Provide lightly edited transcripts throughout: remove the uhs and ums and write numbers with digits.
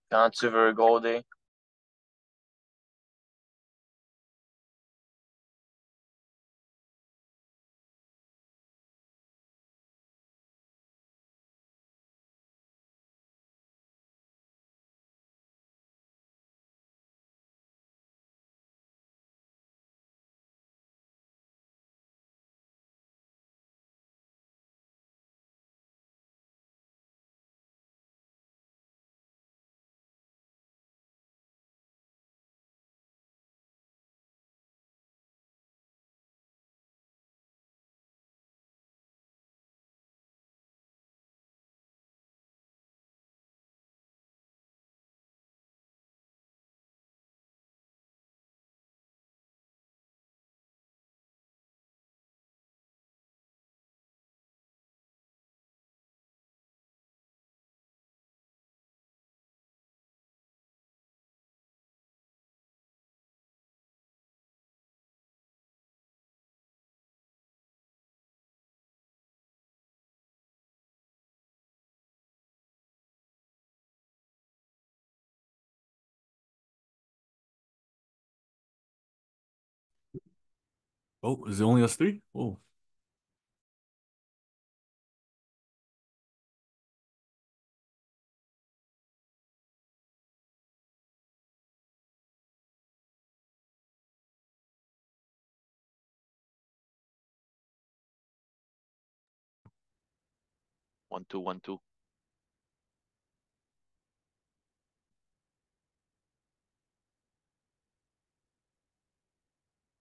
Quand tu veux, Goldie. Oh, is it only us three? Oh, One, two, one, two.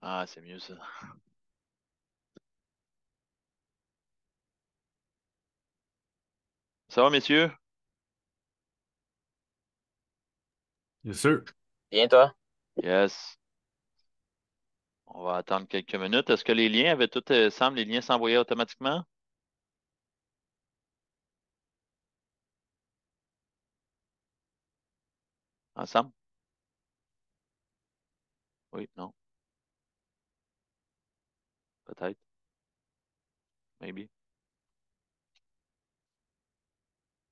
Ah, c'est mieux ça. Ça va, messieurs? yes, sir. Bien, toi? Yes. On va attendre quelques minutes. Est-ce que les liens avaient tout, les liens s'envoyaient automatiquement? Ensemble? Oui, non, peut-être, maybe.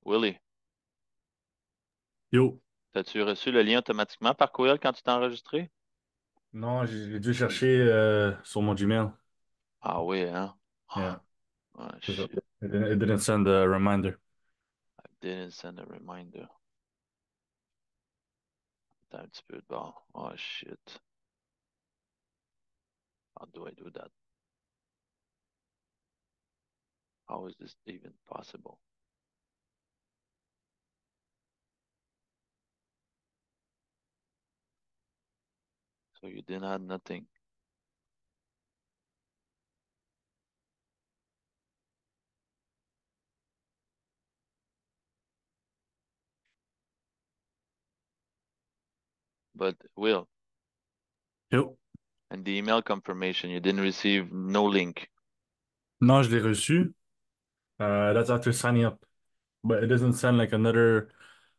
Willie, Yo. as-tu reçu le lien automatiquement par courriel quand tu t'es enregistré? Non, j'ai dû chercher sur mon Gmail. Ah oui, hein? Yeah, Ah, c'est ça. shit. It didn't send a reminder. I didn't send a reminder. Attends un petit peu de bord. Oh, shit. How do I do that? How is this even possible? So you didn't have nothing. But Will, Yo. and the email confirmation, you didn't receive no link. Non, je l'ai reçu. That's after signing up. But it doesn't send like another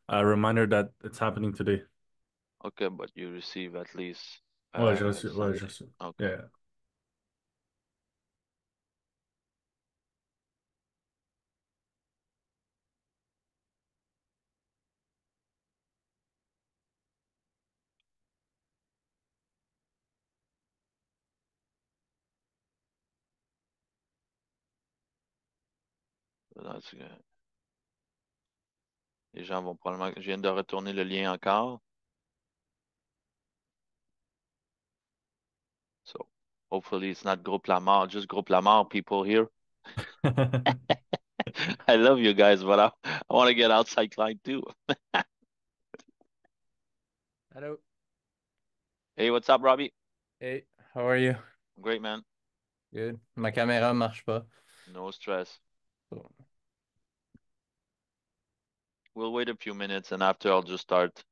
reminder that it's happening today. Okay, but you receive at least Ouais, j'ai reçu. Ouais, j'ai something. reçu. Okay. Yeah. So that's good. Les gens vont probablement. Je viens de retourner le lien encore. So hopefully it's not Groupe La Mort, just Groupe La Mort people here. I love you guys, but I want to get outside Klein too. Hello. Hey, what's up, Robbie? Hey, how are you? Great, man. Good. Ma caméra marche pas. No stress. So, We'll wait a few minutes and after I'll just start.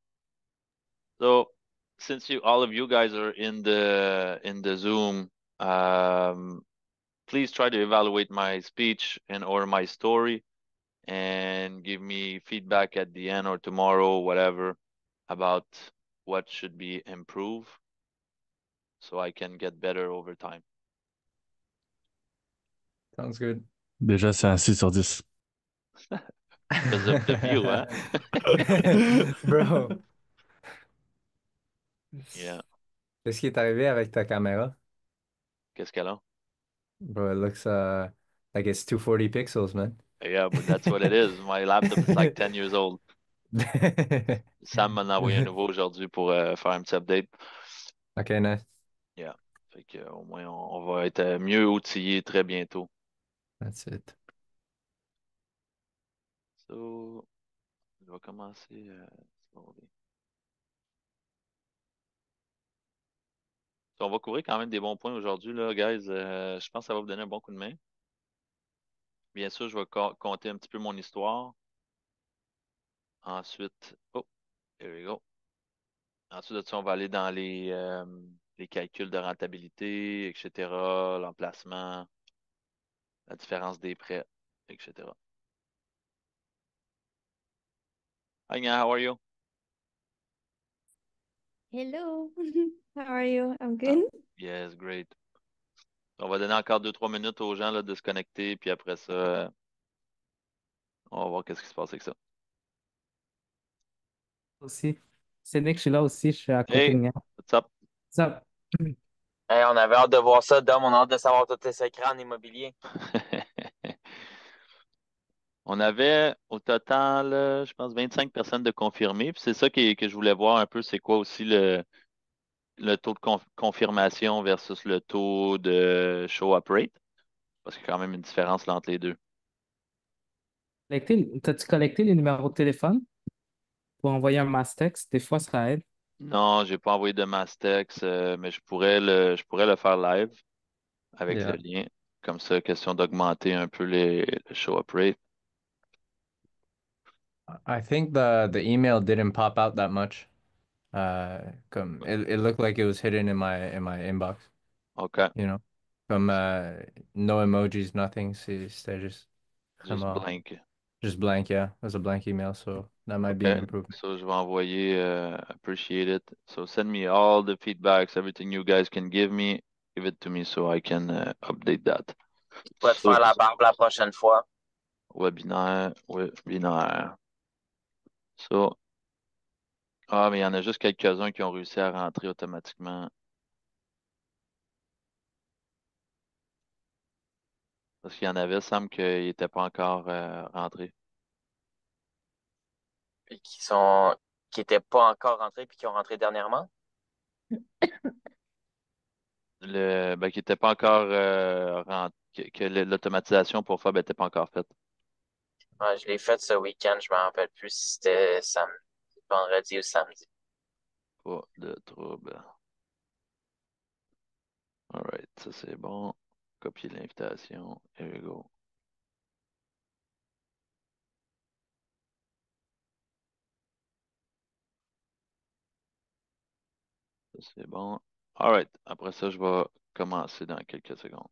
So since you all of you guys are in the Zoom, um, please try to evaluate my speech and or my story and give me feedback at the end or tomorrow, whatever, about what should be improved so I can get better over time. sounds good. Déjà, c'est un 6 sur 10. because of the view, hein? Bro, Yeah. qu'est-ce qui est arrivé avec ta caméra? Qu'est-ce qu'elle a? Bro, it looks like it's 240 pixels, man. Yeah, but that's what it is. My laptop is like 10 years old. Sam m'a envoyé un nouveau aujourd'hui pour faire un petit update. Ok, nice. Yeah. Fait que, au moins, on va être mieux outillé très bientôt. That's it. So, je vais commencer slowly. So, on va couvrir quand même des bons points aujourd'hui, là, guys. Je pense que ça va vous donner un bon coup de main. Bien sûr, je vais compter un petit peu mon histoire. Ensuite, oh, here we go. Ensuite de ça, on va aller dans les calculs de rentabilité, etc., l'emplacement, la différence des prêts, etc. Hi, Nya, how are you? Hello, how are you? I'm Ah, good. yes, great. On va donner encore 2-3 minutes aux gens là, de se connecter, puis après ça, on va voir qu'est-ce qui se passe avec ça. Aussi. C'est dès que je suis là aussi, je suis à côté Hey, de Nia. what's up? Ça, Hey, on avait hâte de voir ça, Dom. On a hâte de savoir tous tes secrets en immobilier. On avait au total, je pense, 25 personnes de confirmées. Puis c'est ça que je voulais voir un peu, c'est quoi aussi le taux de confirmation versus le taux de show-up rate. Parce qu'il y a quand même une différence là, entre les deux. t'as-tu collecté les numéros de téléphone pour envoyer un mass text? Des fois, ça aide. Non, j'ai pas envoyé de Mastex, mais je pourrais le faire live avec le Yeah. lien. Comme ça, question d'augmenter un peu le show-up rate. I think the email didn't pop out that much. It looked like it was hidden in my inbox, OK. you know. Comme no emojis, nothing. C'était juste Juste vraiment blank. just blank, yeah. It was a blank email, so that might be an OK. improvement. So, je vais envoyer appreciate it. So, send me all the feedbacks, everything you guys can give me. Give it to me so I can update that. Tu pourrais te So, faire la barbe la prochaine fois. webinaire. So, mais il y en a juste quelques-uns qui ont réussi à rentrer automatiquement. Parce qu'il y en avait, Sam, qui n'étaient pas encore rentrés. Puis qui n'étaient pas encore rentrés puis qui ont rentré dernièrement. Qui n'étaient pas encore que l'automatisation pour Fab n'était pas encore faite. Ouais, je l'ai fait ce week-end. Je me rappelle plus si c'était vendredi ou samedi. Pas de trouble. Alright, ça c'est bon. Copier l'invitation. Here we go. Ça c'est bon. Alright, après ça, je vais commencer dans quelques secondes.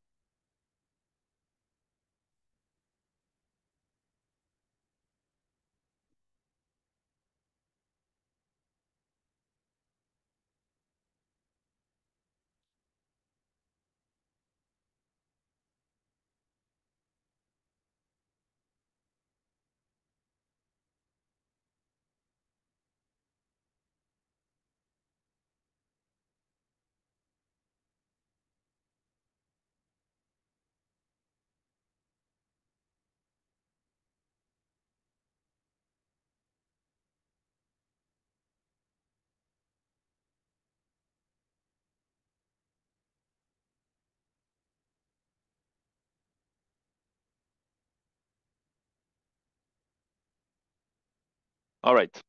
Alright.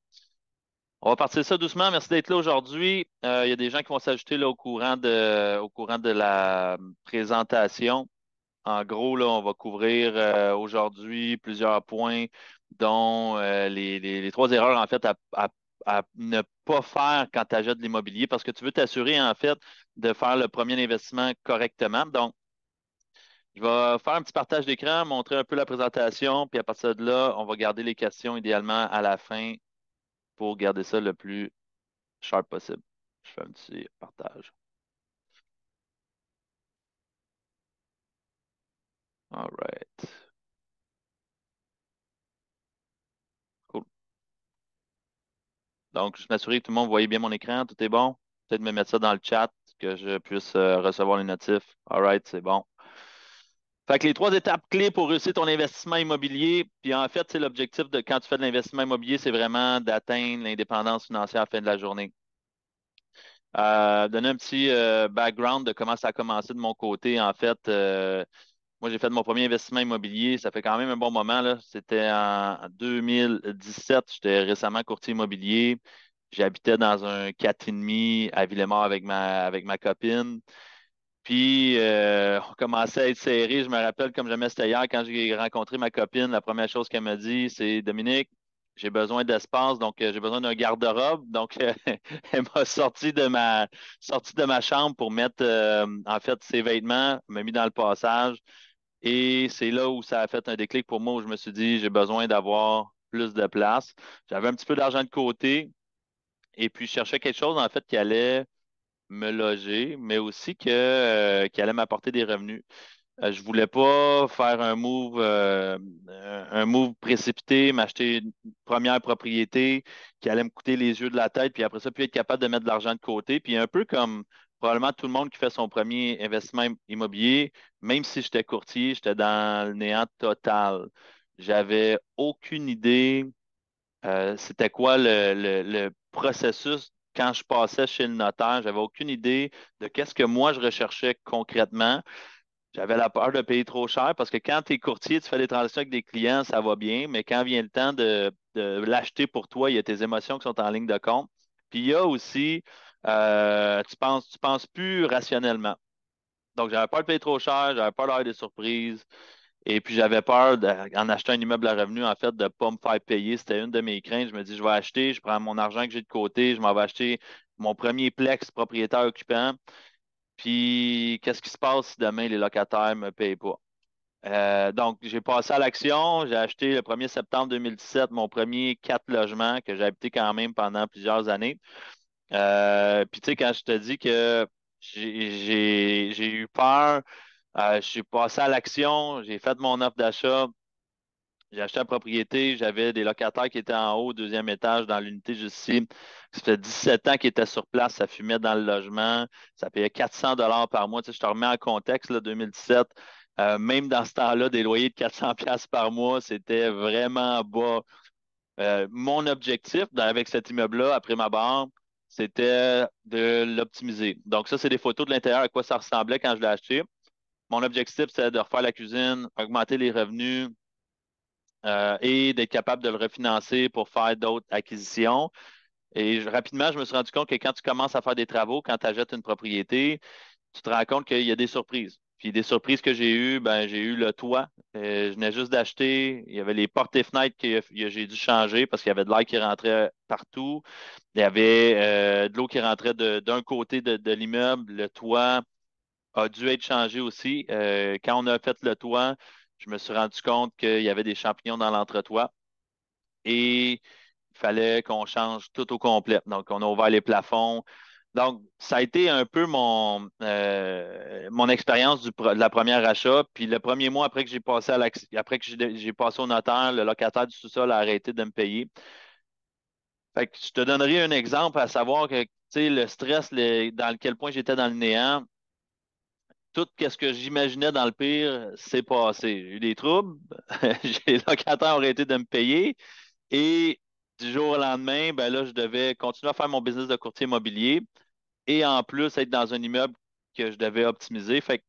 On va partir ça doucement. Merci d'être là aujourd'hui. Il y a des gens qui vont s'ajouter là, au courant de la présentation. En gros, là, on va couvrir aujourd'hui plusieurs points, dont les trois erreurs, en fait, à ne pas faire quand tu achètes de l'immobilier, parce que tu veux t'assurer, en fait, de faire le premier investissement correctement. Donc, je vais faire un petit partage d'écran, montrer un peu la présentation, puis à partir de là, on va garder les questions idéalement à la fin pour garder ça le plus sharp possible. Je fais un petit partage. All right. Donc, je m'assurer que tout le monde voyait bien mon écran. Tout est bon. Peut-être me mettre ça dans le chat, que je puisse recevoir les notifs. All right, c'est bon. Fait que les 3 étapes clés pour réussir ton investissement immobilier, puis en fait, c'est l'objectif de quand tu fais de l'investissement immobilier, c'est vraiment d'atteindre l'indépendance financière à la fin de la journée. Donner un petit background de comment ça a commencé de mon côté. En fait, moi, j'ai fait mon premier investissement immobilier. Ça fait quand même un bon moment, là. C'était en 2017. J'étais récemment courtier immobilier. J'habitais dans un 4,5 à Villemort avec ma copine. Puis, on commençait à être serré. Je me rappelle, comme jamais c'était hier, quand j'ai rencontré ma copine, la première chose qu'elle m'a dit, c'est Dominique, j'ai besoin d'espace, donc j'ai besoin d'un garde-robe. Donc, elle m'a sorti de ma chambre pour mettre, en fait, ses vêtements, m'a mis dans le passage. Et c'est là où ça a fait un déclic pour moi, où je me suis dit, j'ai besoin d'avoir plus de place. J'avais un petit peu d'argent de côté. Et puis, je cherchais quelque chose, en fait, qui allait me loger, mais aussi qui allait m'apporter des revenus. Je voulais pas faire un move précipité, m'acheter une première propriété qui allait me coûter les yeux de la tête, puis après ça, puis être capable de mettre de l'argent de côté. Puis un peu comme probablement tout le monde qui fait son premier investissement immobilier, même si j'étais courtier, j'étais dans le néant total. J'avais aucune idée c'était quoi le processus quand je passais chez le notaire. J'avais aucune idée de qu'est-ce que moi je recherchais concrètement. J'avais la peur de payer trop cher parce que quand tu es courtier, tu fais des transactions avec des clients, ça va bien, mais quand vient le temps de l'acheter pour toi, il y a tes émotions qui sont en ligne de compte. Puis il y a aussi, tu penses plus rationnellement. Donc, j'avais peur de payer trop cher, j'avais peur d'avoir des surprises. Et puis, j'avais peur, en achetant un immeuble à revenu, en fait, de ne pas me faire payer. C'était une de mes craintes. Je me dis, je vais acheter, je prends mon argent que j'ai de côté, je m'en vais acheter mon premier plex propriétaire occupant. Puis, qu'est-ce qui se passe si demain les locataires ne me payent pas? Donc, j'ai passé à l'action. J'ai acheté le 1er septembre 2017 mon premier 4 logements que j'ai habité quand même pendant plusieurs années. Puis, tu sais, quand je te dis que j'ai eu peur, je suis passé à l'action, j'ai fait mon offre d'achat, j'ai acheté la propriété, j'avais des locataires qui étaient en haut, 2e étage, dans l'unité juste ici. Ça fait 17 ans qu'ils étaient sur place, ça fumait dans le logement, ça payait 400 $ par mois. Tu sais, je te remets en contexte, là, 2017. Même dans ce temps-là, des loyers de 400 pièces par mois, c'était vraiment bas. Mon objectif avec cet immeuble-là, après ma barre, c'était de l'optimiser. Donc, ça, c'est des photos de l'intérieur, à quoi ça ressemblait quand je l'ai acheté. Mon objectif, c'est de refaire la cuisine, augmenter les revenus et d'être capable de le refinancer pour faire d'autres acquisitions. Et rapidement, je me suis rendu compte que quand tu commences à faire des travaux, quand tu achètes une propriété, tu te rends compte qu'il y a des surprises. Puis des surprises que j'ai eues, ben, j'ai eu le toit. Je venais juste d'acheter. Il y avait les portes et fenêtres que j'ai dû changer parce qu'il y avait de l'air qui rentrait partout. Il y avait de l'eau qui rentrait d'un côté de l'immeuble. Le toit a dû être changé aussi. Quand on a fait le toit, je me suis rendu compte qu'il y avait des champignons dans l'entretoit et il fallait qu'on change tout au complet. Donc, on a ouvert les plafonds. Donc, ça a été un peu mon expérience de la première achat. Puis le premier mois après que j'ai passé au notaire, le locataire du sous-sol a arrêté de me payer. Fait que je te donnerai un exemple à savoir que, tu sais, le stress, dans quel point j'étais dans le néant, tout ce que j'imaginais dans le pire s'est passé. J'ai eu des troubles, les locataires ont arrêté de me payer et du jour au lendemain, ben là, je devais continuer à faire mon business de courtier immobilier et en plus être dans un immeuble que je devais optimiser. Fait que,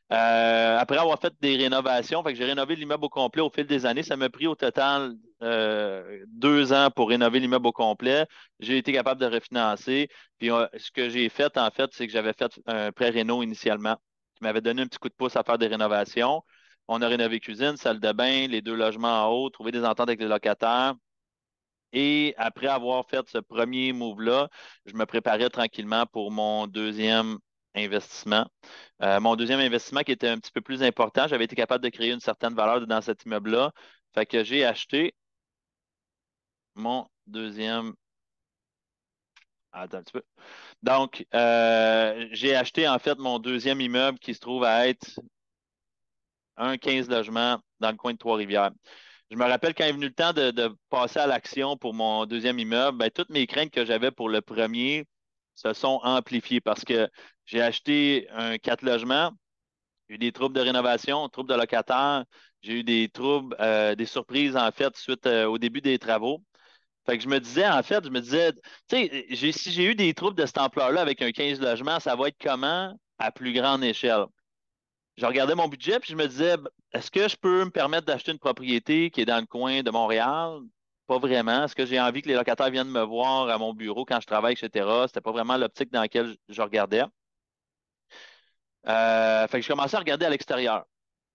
après avoir fait des rénovations, fait que j'ai rénové l'immeuble au complet au fil des années. Ça m'a pris au total 2 ans pour rénover l'immeuble au complet. J'ai été capable de refinancer. Puis ce que j'ai fait, en fait, c'est que j'avais fait un prêt réno initialement qui m'avait donné un petit coup de pouce à faire des rénovations. On a rénové cuisine, salle de bain, les 2 logements en haut, trouvé des ententes avec les locataires. Et après avoir fait ce premier move-là, je me préparais tranquillement pour mon deuxième investissement. Mon deuxième investissement qui était un petit peu plus important, j'avais été capable de créer une certaine valeur dans cet immeuble-là. Fait que j'ai acheté mon deuxième. Attends un petit peu. Donc, j'ai acheté en fait mon deuxième immeuble qui se trouve à être un 15 logements dans le coin de Trois-Rivières. Je me rappelle quand est venu le temps de passer à l'action pour mon deuxième immeuble, ben, toutes mes craintes que j'avais pour le premier se sont amplifiées parce que j'ai acheté un 4 logements, j'ai eu des troubles de rénovation, troubles de locataires, j'ai eu des troubles, des surprises en fait suite au début des travaux. Fait que je me disais, en fait, tu sais, si j'ai eu des troubles de cette ampleur-là avec un 15 logements, ça va être comment à plus grande échelle? Je regardais mon budget puis je me disais, est-ce que je peux me permettre d'acheter une propriété qui est dans le coin de Montréal? Pas vraiment. Est-ce que j'ai envie que les locataires viennent me voir à mon bureau quand je travaille, etc.? C'était pas vraiment l'optique dans laquelle je regardais. Fait que j'ai commencé à regarder à l'extérieur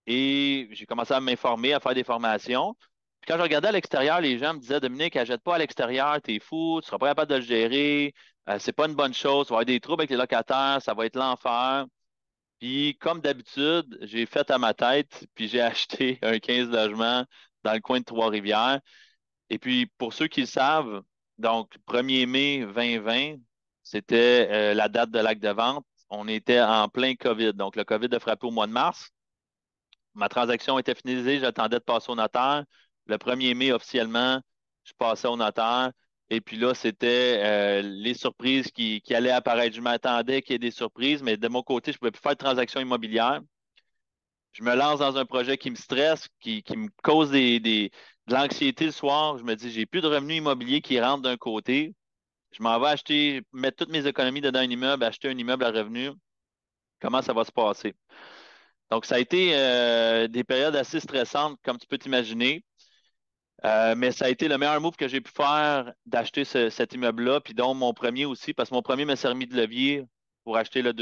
et j'ai commencé à m'informer, à faire des formations. Puis quand je regardais à l'extérieur, les gens me disaient, Dominique, achète pas à l'extérieur, t'es fou, tu seras pas capable de le gérer, c'est pas une bonne chose, tu vas avoir des troubles avec les locataires, ça va être l'enfer. Puis, comme d'habitude, j'ai fait à ma tête, puis j'ai acheté un 15 logements dans le coin de Trois-Rivières. Et puis, pour ceux qui le savent, donc 1er mai 2020, c'était la date de l'acte de vente. On était en plein COVID. Donc, le COVID a frappé au mois de mars. Ma transaction était finalisée, j'attendais de passer au notaire. Le 1er mai, officiellement, je passais au notaire. Et puis là, c'était les surprises qui allaient apparaître. Je m'attendais qu'il y ait des surprises, mais de mon côté, je ne pouvais plus faire de transaction immobilière. Je me lance dans un projet qui me stresse, qui me cause de l'anxiété le soir. Je me dis, j'ai plus de revenus immobiliers qui rentrent d'un côté. Je m'en vais acheter, mettre toutes mes économies dedans un immeuble, acheter un immeuble à revenus. Comment ça va se passer? Donc, ça a été des périodes assez stressantes, comme tu peux t'imaginer. Mais ça a été le meilleur move que j'ai pu faire d'acheter cet immeuble-là, puis donc mon premier aussi, parce que mon premier m'a servi de levier pour acheter le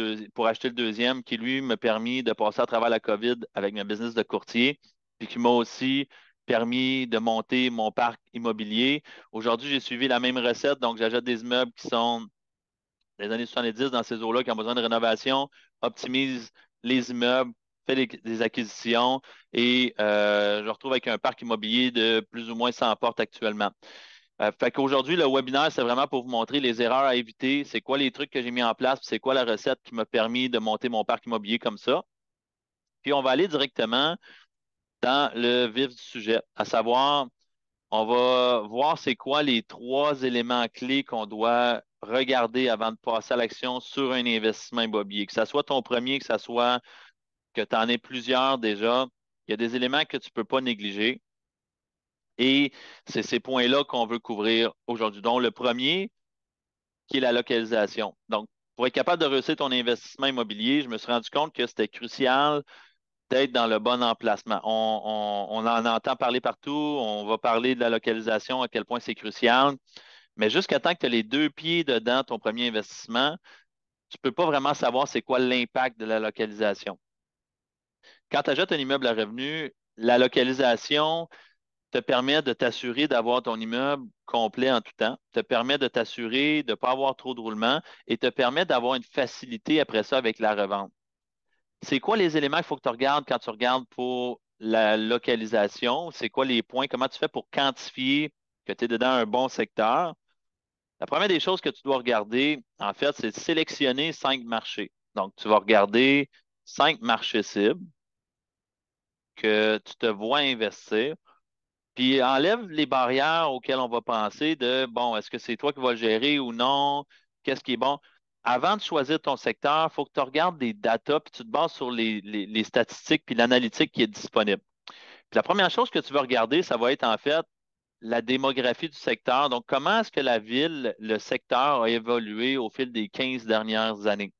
deuxième, qui lui m'a permis de passer à travers la COVID avec ma business de courtier, puis qui m'a aussi permis de monter mon parc immobilier. Aujourd'hui, j'ai suivi la même recette, donc j'achète des immeubles qui sont des années 70 dans ces eaux-là qui ont besoin de rénovation, optimise les immeubles, fait des acquisitions et je retrouve avec un parc immobilier de plus ou moins 100 portes actuellement. Fait qu'aujourd'hui, le webinaire, c'est vraiment pour vous montrer les erreurs à éviter, c'est quoi les trucs que j'ai mis en place, puis c'est quoi la recette qui m'a permis de monter mon parc immobilier comme ça. Puis on va aller directement dans le vif du sujet, à savoir, on va voir c'est quoi les 3 éléments clés qu'on doit regarder avant de passer à l'action sur un investissement immobilier. Que ce soit ton premier, que ce soit que tu en aies plusieurs déjà, il y a des éléments que tu ne peux pas négliger. Et c'est ces points-là qu'on veut couvrir aujourd'hui. Donc, le premier, qui est la localisation. Donc, pour être capable de réussir ton investissement immobilier, je me suis rendu compte que c'était crucial d'être dans le bon emplacement. On en entend parler partout, on va parler de la localisation, à quel point c'est crucial, mais jusqu'à temps que tu as les 2 pieds dedans ton premier investissement, tu ne peux pas vraiment savoir c'est quoi l'impact de la localisation. Quand tu achètes un immeuble à revenu, la localisation te permet de t'assurer d'avoir ton immeuble complet en tout temps, te permet de t'assurer de ne pas avoir trop de roulement et te permet d'avoir une facilité après ça avec la revente. C'est quoi les éléments qu'il faut que tu regardes quand tu regardes pour la localisation? C'est quoi les points? Comment tu fais pour quantifier que tu es dedans un bon secteur? La première des choses que tu dois regarder, en fait, c'est de sélectionner 5 marchés. Donc, tu vas regarder 5 marchés cibles que tu te vois investir. Puis enlève les barrières auxquelles on va penser de, bon, est-ce que c'est toi qui vas le gérer ou non? Qu'est-ce qui est bon? Avant de choisir ton secteur, il faut que tu regardes des datas, puis tu te bases sur les statistiques puis l'analytique qui est disponible. Puis la première chose que tu vas regarder, ça va être en fait la démographie du secteur. Donc, comment est-ce que la ville, le secteur a évolué au fil des 15 dernières années?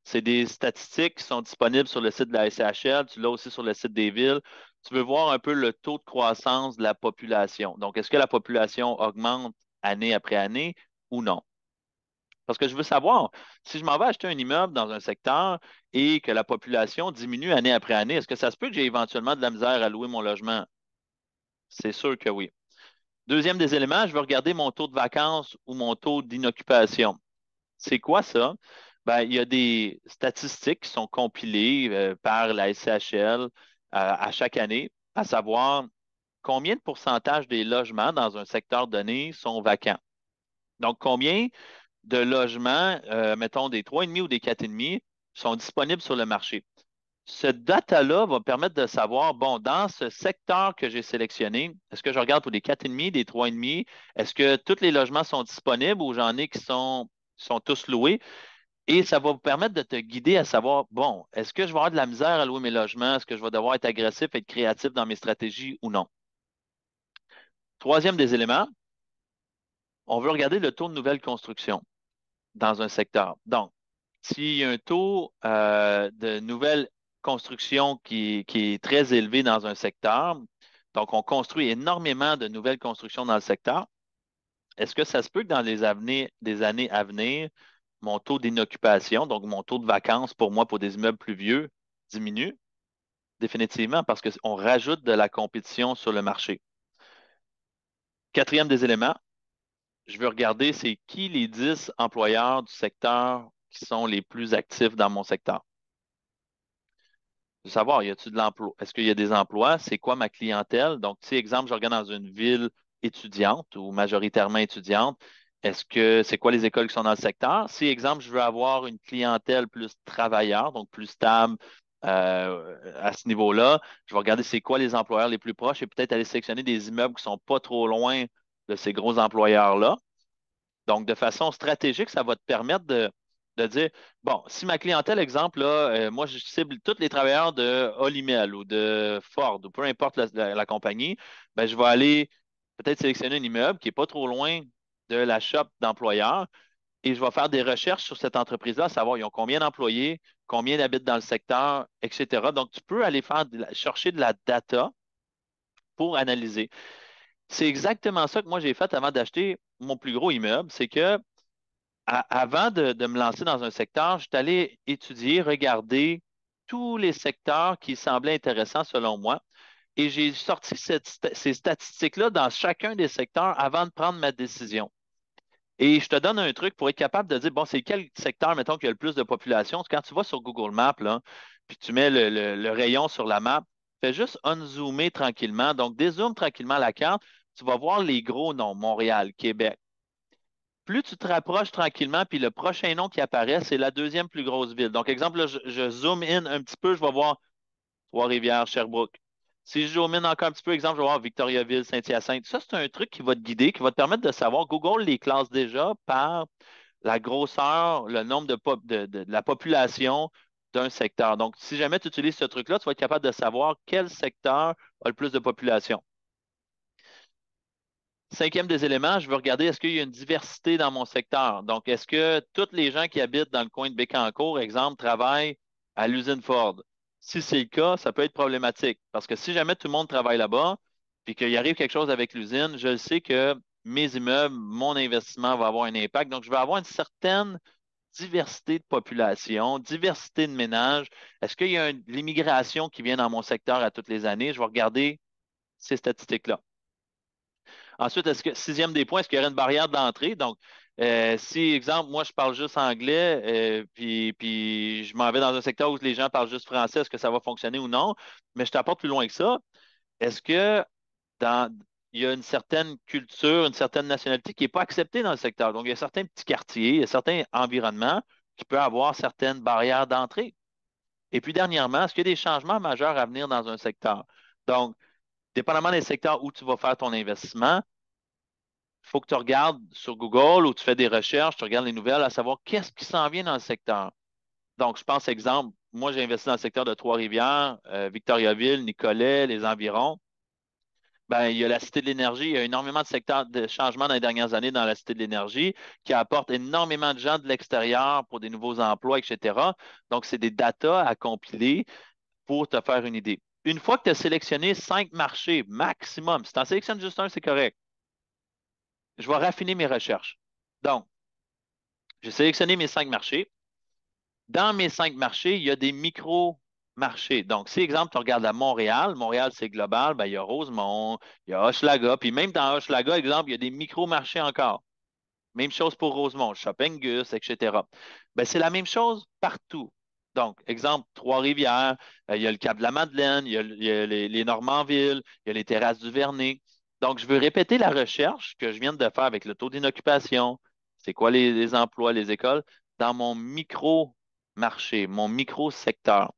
C'est des statistiques qui sont disponibles sur le site de la SCHL, tu l'as aussi sur le site des villes. Tu veux voir un peu le taux de croissance de la population. Donc, est-ce que la population augmente année après année ou non? Parce que je veux savoir, si je m'en vais acheter un immeuble dans un secteur et que la population diminue année après année, est-ce que ça se peut que j'ai éventuellement de la misère à louer mon logement? C'est sûr que oui. Deuxième des éléments, je veux regarder mon taux de vacances ou mon taux d'inoccupation. C'est quoi ça? Ben, il y a des statistiques qui sont compilées par la SCHL à chaque année, à savoir combien de pourcentage des logements dans un secteur donné sont vacants. Donc, combien de logements, mettons des 3,5 ou des 4,5, sont disponibles sur le marché. Ce data-là va permettre de savoir, bon, dans ce secteur que j'ai sélectionné, est-ce que je regarde pour des 4,5, des 3,5? Est-ce que tous les logements sont disponibles ou j'en ai qui sont tous loués? Et ça va vous permettre de te guider à savoir, bon, est-ce que je vais avoir de la misère à louer mes logements? Est-ce que je vais devoir être agressif, être créatif dans mes stratégies ou non? Troisième des éléments, on veut regarder le taux de nouvelle construction dans un secteur. Donc, s'il y a un taux de nouvelle construction qui est très élevé dans un secteur, donc on construit énormément de nouvelles constructions dans le secteur, est-ce que ça se peut que dans des années à venir, mon taux d'inoccupation, donc mon taux de vacances pour moi, pour des immeubles plus vieux, diminue? Définitivement, parce qu'on rajoute de la compétition sur le marché. Quatrième des éléments, je veux regarder c'est qui les 10 employeurs du secteur qui sont les plus actifs dans mon secteur. Je veux savoir, y a-t-il de l'emploi? Est-ce qu'il y a des emplois? C'est quoi ma clientèle? Donc, si, exemple, je regarde dans une ville étudiante ou majoritairement étudiante, est-ce que c'est quoi les écoles qui sont dans le secteur? Si, exemple, je veux avoir une clientèle plus travailleur, donc plus stable à ce niveau-là, je vais regarder c'est quoi les employeurs les plus proches et peut-être aller sélectionner des immeubles qui ne sont pas trop loin de ces gros employeurs-là. Donc, de façon stratégique, ça va te permettre de dire, bon, si ma clientèle, exemple, là, moi, je cible tous les travailleurs de Olimel ou de Ford ou peu importe la compagnie, ben, je vais aller peut-être sélectionner un immeuble qui n'est pas trop loin de la shop d'employeurs et je vais faire des recherches sur cette entreprise-là, savoir ils ont combien d'employés, combien d'habitent dans le secteur, etc. Donc, tu peux aller chercher de la data pour analyser. C'est exactement ça que moi j'ai fait avant d'acheter mon plus gros immeuble, c'est que avant de me lancer dans un secteur, je suis allé étudier, regarder tous les secteurs qui semblaient intéressants selon moi. Et j'ai sorti ces statistiques-là dans chacun des secteurs avant de prendre ma décision. Et je te donne un truc pour être capable de dire, bon, c'est quel secteur, mettons, qui a le plus de population. Quand tu vas sur Google Maps, là, puis tu mets le rayon sur la map, fais juste unzoomer tranquillement. Donc, dézoome tranquillement la carte. Tu vas voir les gros noms, Montréal, Québec. Plus tu te rapproches tranquillement, puis le prochain nom qui apparaît, c'est la deuxième plus grosse ville. Donc, exemple, là, je zoome in un petit peu, je vais voir Trois-Rivières, Sherbrooke. Si je zoome in encore un petit peu, exemple, je vais voir Victoriaville, Saint-Hyacinthe. Ça, c'est un truc qui va te guider, qui va te permettre de savoir. Google les classe déjà par la grosseur, le nombre de la population d'un secteur. Donc, si jamais tu utilises ce truc-là, tu vas être capable de savoir quel secteur a le plus de population. Cinquième des éléments, je veux regarder est-ce qu'il y a une diversité dans mon secteur. Donc, est-ce que tous les gens qui habitent dans le coin de Bécancour, exemple, travaillent à l'usine Ford? Si c'est le cas, ça peut être problématique parce que si jamais tout le monde travaille là-bas, puis qu'il arrive quelque chose avec l'usine, je sais que mes immeubles, mon investissement va avoir un impact. Donc, je vais avoir une certaine diversité de population, diversité de ménages. Est-ce qu'il y a l'immigration qui vient dans mon secteur à toutes les années? Je vais regarder ces statistiques-là. Ensuite, sixième des points, est-ce qu'il y aurait une barrière d'entrée? Donc, si, exemple, moi, je parle juste anglais, puis je m'en vais dans un secteur où les gens parlent juste français, est-ce que ça va fonctionner ou non? Mais je t'apporte plus loin que ça. Est-ce que dans, il y a une certaine culture, une certaine nationalité qui n'est pas acceptée dans le secteur? Donc, il y a certains petits quartiers, il y a certains environnements qui peuvent avoir certaines barrières d'entrée. Et puis, dernièrement, est-ce qu'il y a des changements majeurs à venir dans un secteur? Donc, dépendamment des secteurs où tu vas faire ton investissement, il faut que tu regardes sur Google ou tu fais des recherches, tu regardes les nouvelles à savoir qu'est-ce qui s'en vient dans le secteur. Donc, je pense, exemple, moi, j'ai investi dans le secteur de Trois-Rivières, Victoriaville, Nicolet, les environs. Ben, il y a la Cité de l'énergie. Il y a énormément de secteurs de changement dans les dernières années dans la Cité de l'énergie qui apporte énormément de gens de l'extérieur pour des nouveaux emplois, etc. Donc, c'est des datas à compiler pour te faire une idée. Une fois que tu as sélectionné 5 marchés maximum, si tu en sélectionnes juste un, c'est correct. Je vais raffiner mes recherches. Donc, j'ai sélectionné mes 5 marchés. Dans mes 5 marchés, il y a des micro-marchés. Donc, si, exemple, tu regardes à Montréal, Montréal, c'est global, ben, il y a Rosemont, il y a Hochelaga, puis même dans Hochelaga, exemple, il y a des micro-marchés encore. Même chose pour Rosemont, Chopingus, etc. Ben, c'est la même chose partout. Donc, exemple, Trois-Rivières, il y a le Cap de la Madeleine, il y a les Normanville, il y a les terrasses du Vernet. Donc, je veux répéter la recherche que je viens de faire avec le taux d'inoccupation, c'est quoi les emplois, les écoles, dans mon micro-marché, mon micro-secteur.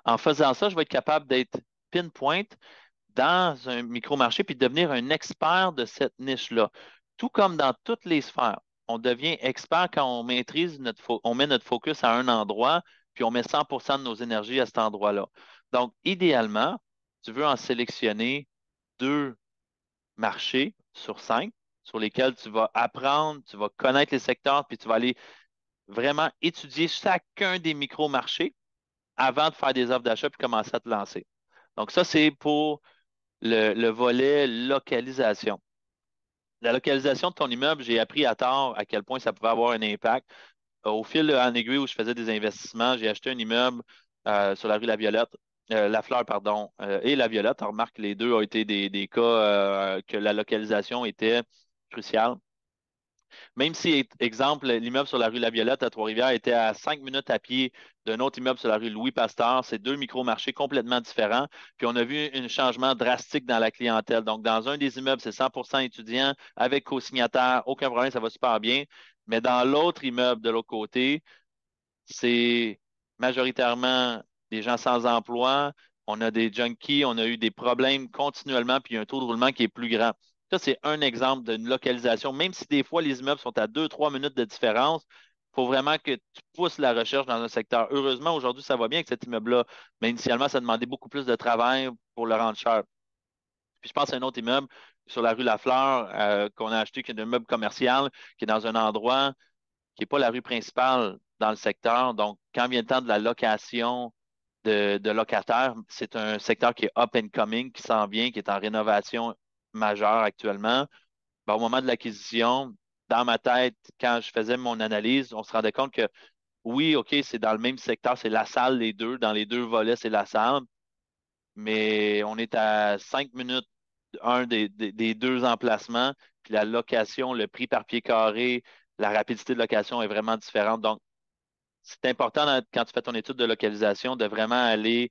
En faisant ça, je vais être capable d'être pinpoint dans un micro-marché puis devenir un expert de cette niche-là. Tout comme dans toutes les sphères. On devient expert quand on maîtrise on met notre focus à un endroit, puis on met 100% de nos énergies à cet endroit-là. Donc, idéalement, tu veux en sélectionner 2 marchés sur 5 sur lesquels tu vas apprendre, tu vas connaître les secteurs, puis tu vas aller vraiment étudier chacun des micro-marchés avant de faire des offres d'achat puis commencer à te lancer. Donc, ça, c'est pour le volet localisation. La localisation de ton immeuble, j'ai appris à tort à quel point ça pouvait avoir un impact. Au fil en aiguille où je faisais des investissements, j'ai acheté un immeuble sur la rue La Violette, La Fleur, pardon, et La Violette. On remarque que les deux ont été des cas que la localisation était cruciale. Même si, exemple, l'immeuble sur la rue La Violette à Trois-Rivières était à 5 minutes à pied d'un autre immeuble sur la rue Louis-Pasteur, c'est 2 micro-marchés complètement différents. Puis on a vu un changement drastique dans la clientèle. Donc, dans un des immeubles, c'est 100% étudiants avec co-signataire, aucun problème, ça va super bien. Mais dans l'autre immeuble de l'autre côté, c'est majoritairement des gens sans emploi. On a des junkies, on a eu des problèmes continuellement, puis un taux de roulement qui est plus grand. Ça, c'est un exemple d'une localisation. Même si des fois les immeubles sont à 2, 3 minutes de différence, il faut vraiment que tu pousses la recherche dans un secteur. Heureusement, aujourd'hui, ça va bien avec cet immeuble-là, mais initialement, ça demandait beaucoup plus de travail pour le rendre cher. Puis je pense à un autre immeuble sur la rue Lafleur qu'on a acheté, qui est un immeuble commercial, qui est dans un endroit qui n'est pas la rue principale dans le secteur. Donc, quand vient le temps de la location de locataires, c'est un secteur qui est up and coming, qui s'en vient, qui est en rénovation majeure actuellement. Ben, au moment de l'acquisition, dans ma tête, quand je faisais mon analyse, on se rendait compte que oui, OK, c'est dans le même secteur, c'est la salle, les deux. Dans les deux volets, c'est la salle. Mais on est à 5 minutes un des deux emplacements, puis la location, le prix par pied carré, la rapidité de location est vraiment différente. Donc, c'est important quand tu fais ton étude de localisation de vraiment aller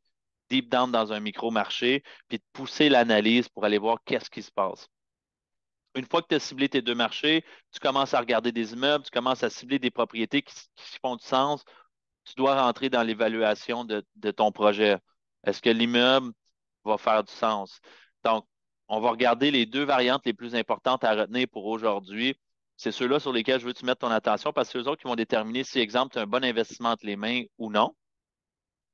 deep down dans un micro-marché, puis de pousser l'analyse pour aller voir qu'est-ce qui se passe. Une fois que tu as ciblé tes 2 marchés, tu commences à regarder des immeubles, tu commences à cibler des propriétés qui font du sens. Tu dois rentrer dans l'évaluation de ton projet. Est-ce que l'immeuble va faire du sens? Donc, on va regarder les 2 variantes les plus importantes à retenir pour aujourd'hui. C'est ceux-là sur lesquels je veux que tu mettes ton attention parce que c'est eux autres qui vont déterminer si, exemple, tu as un bon investissement entre les mains ou non.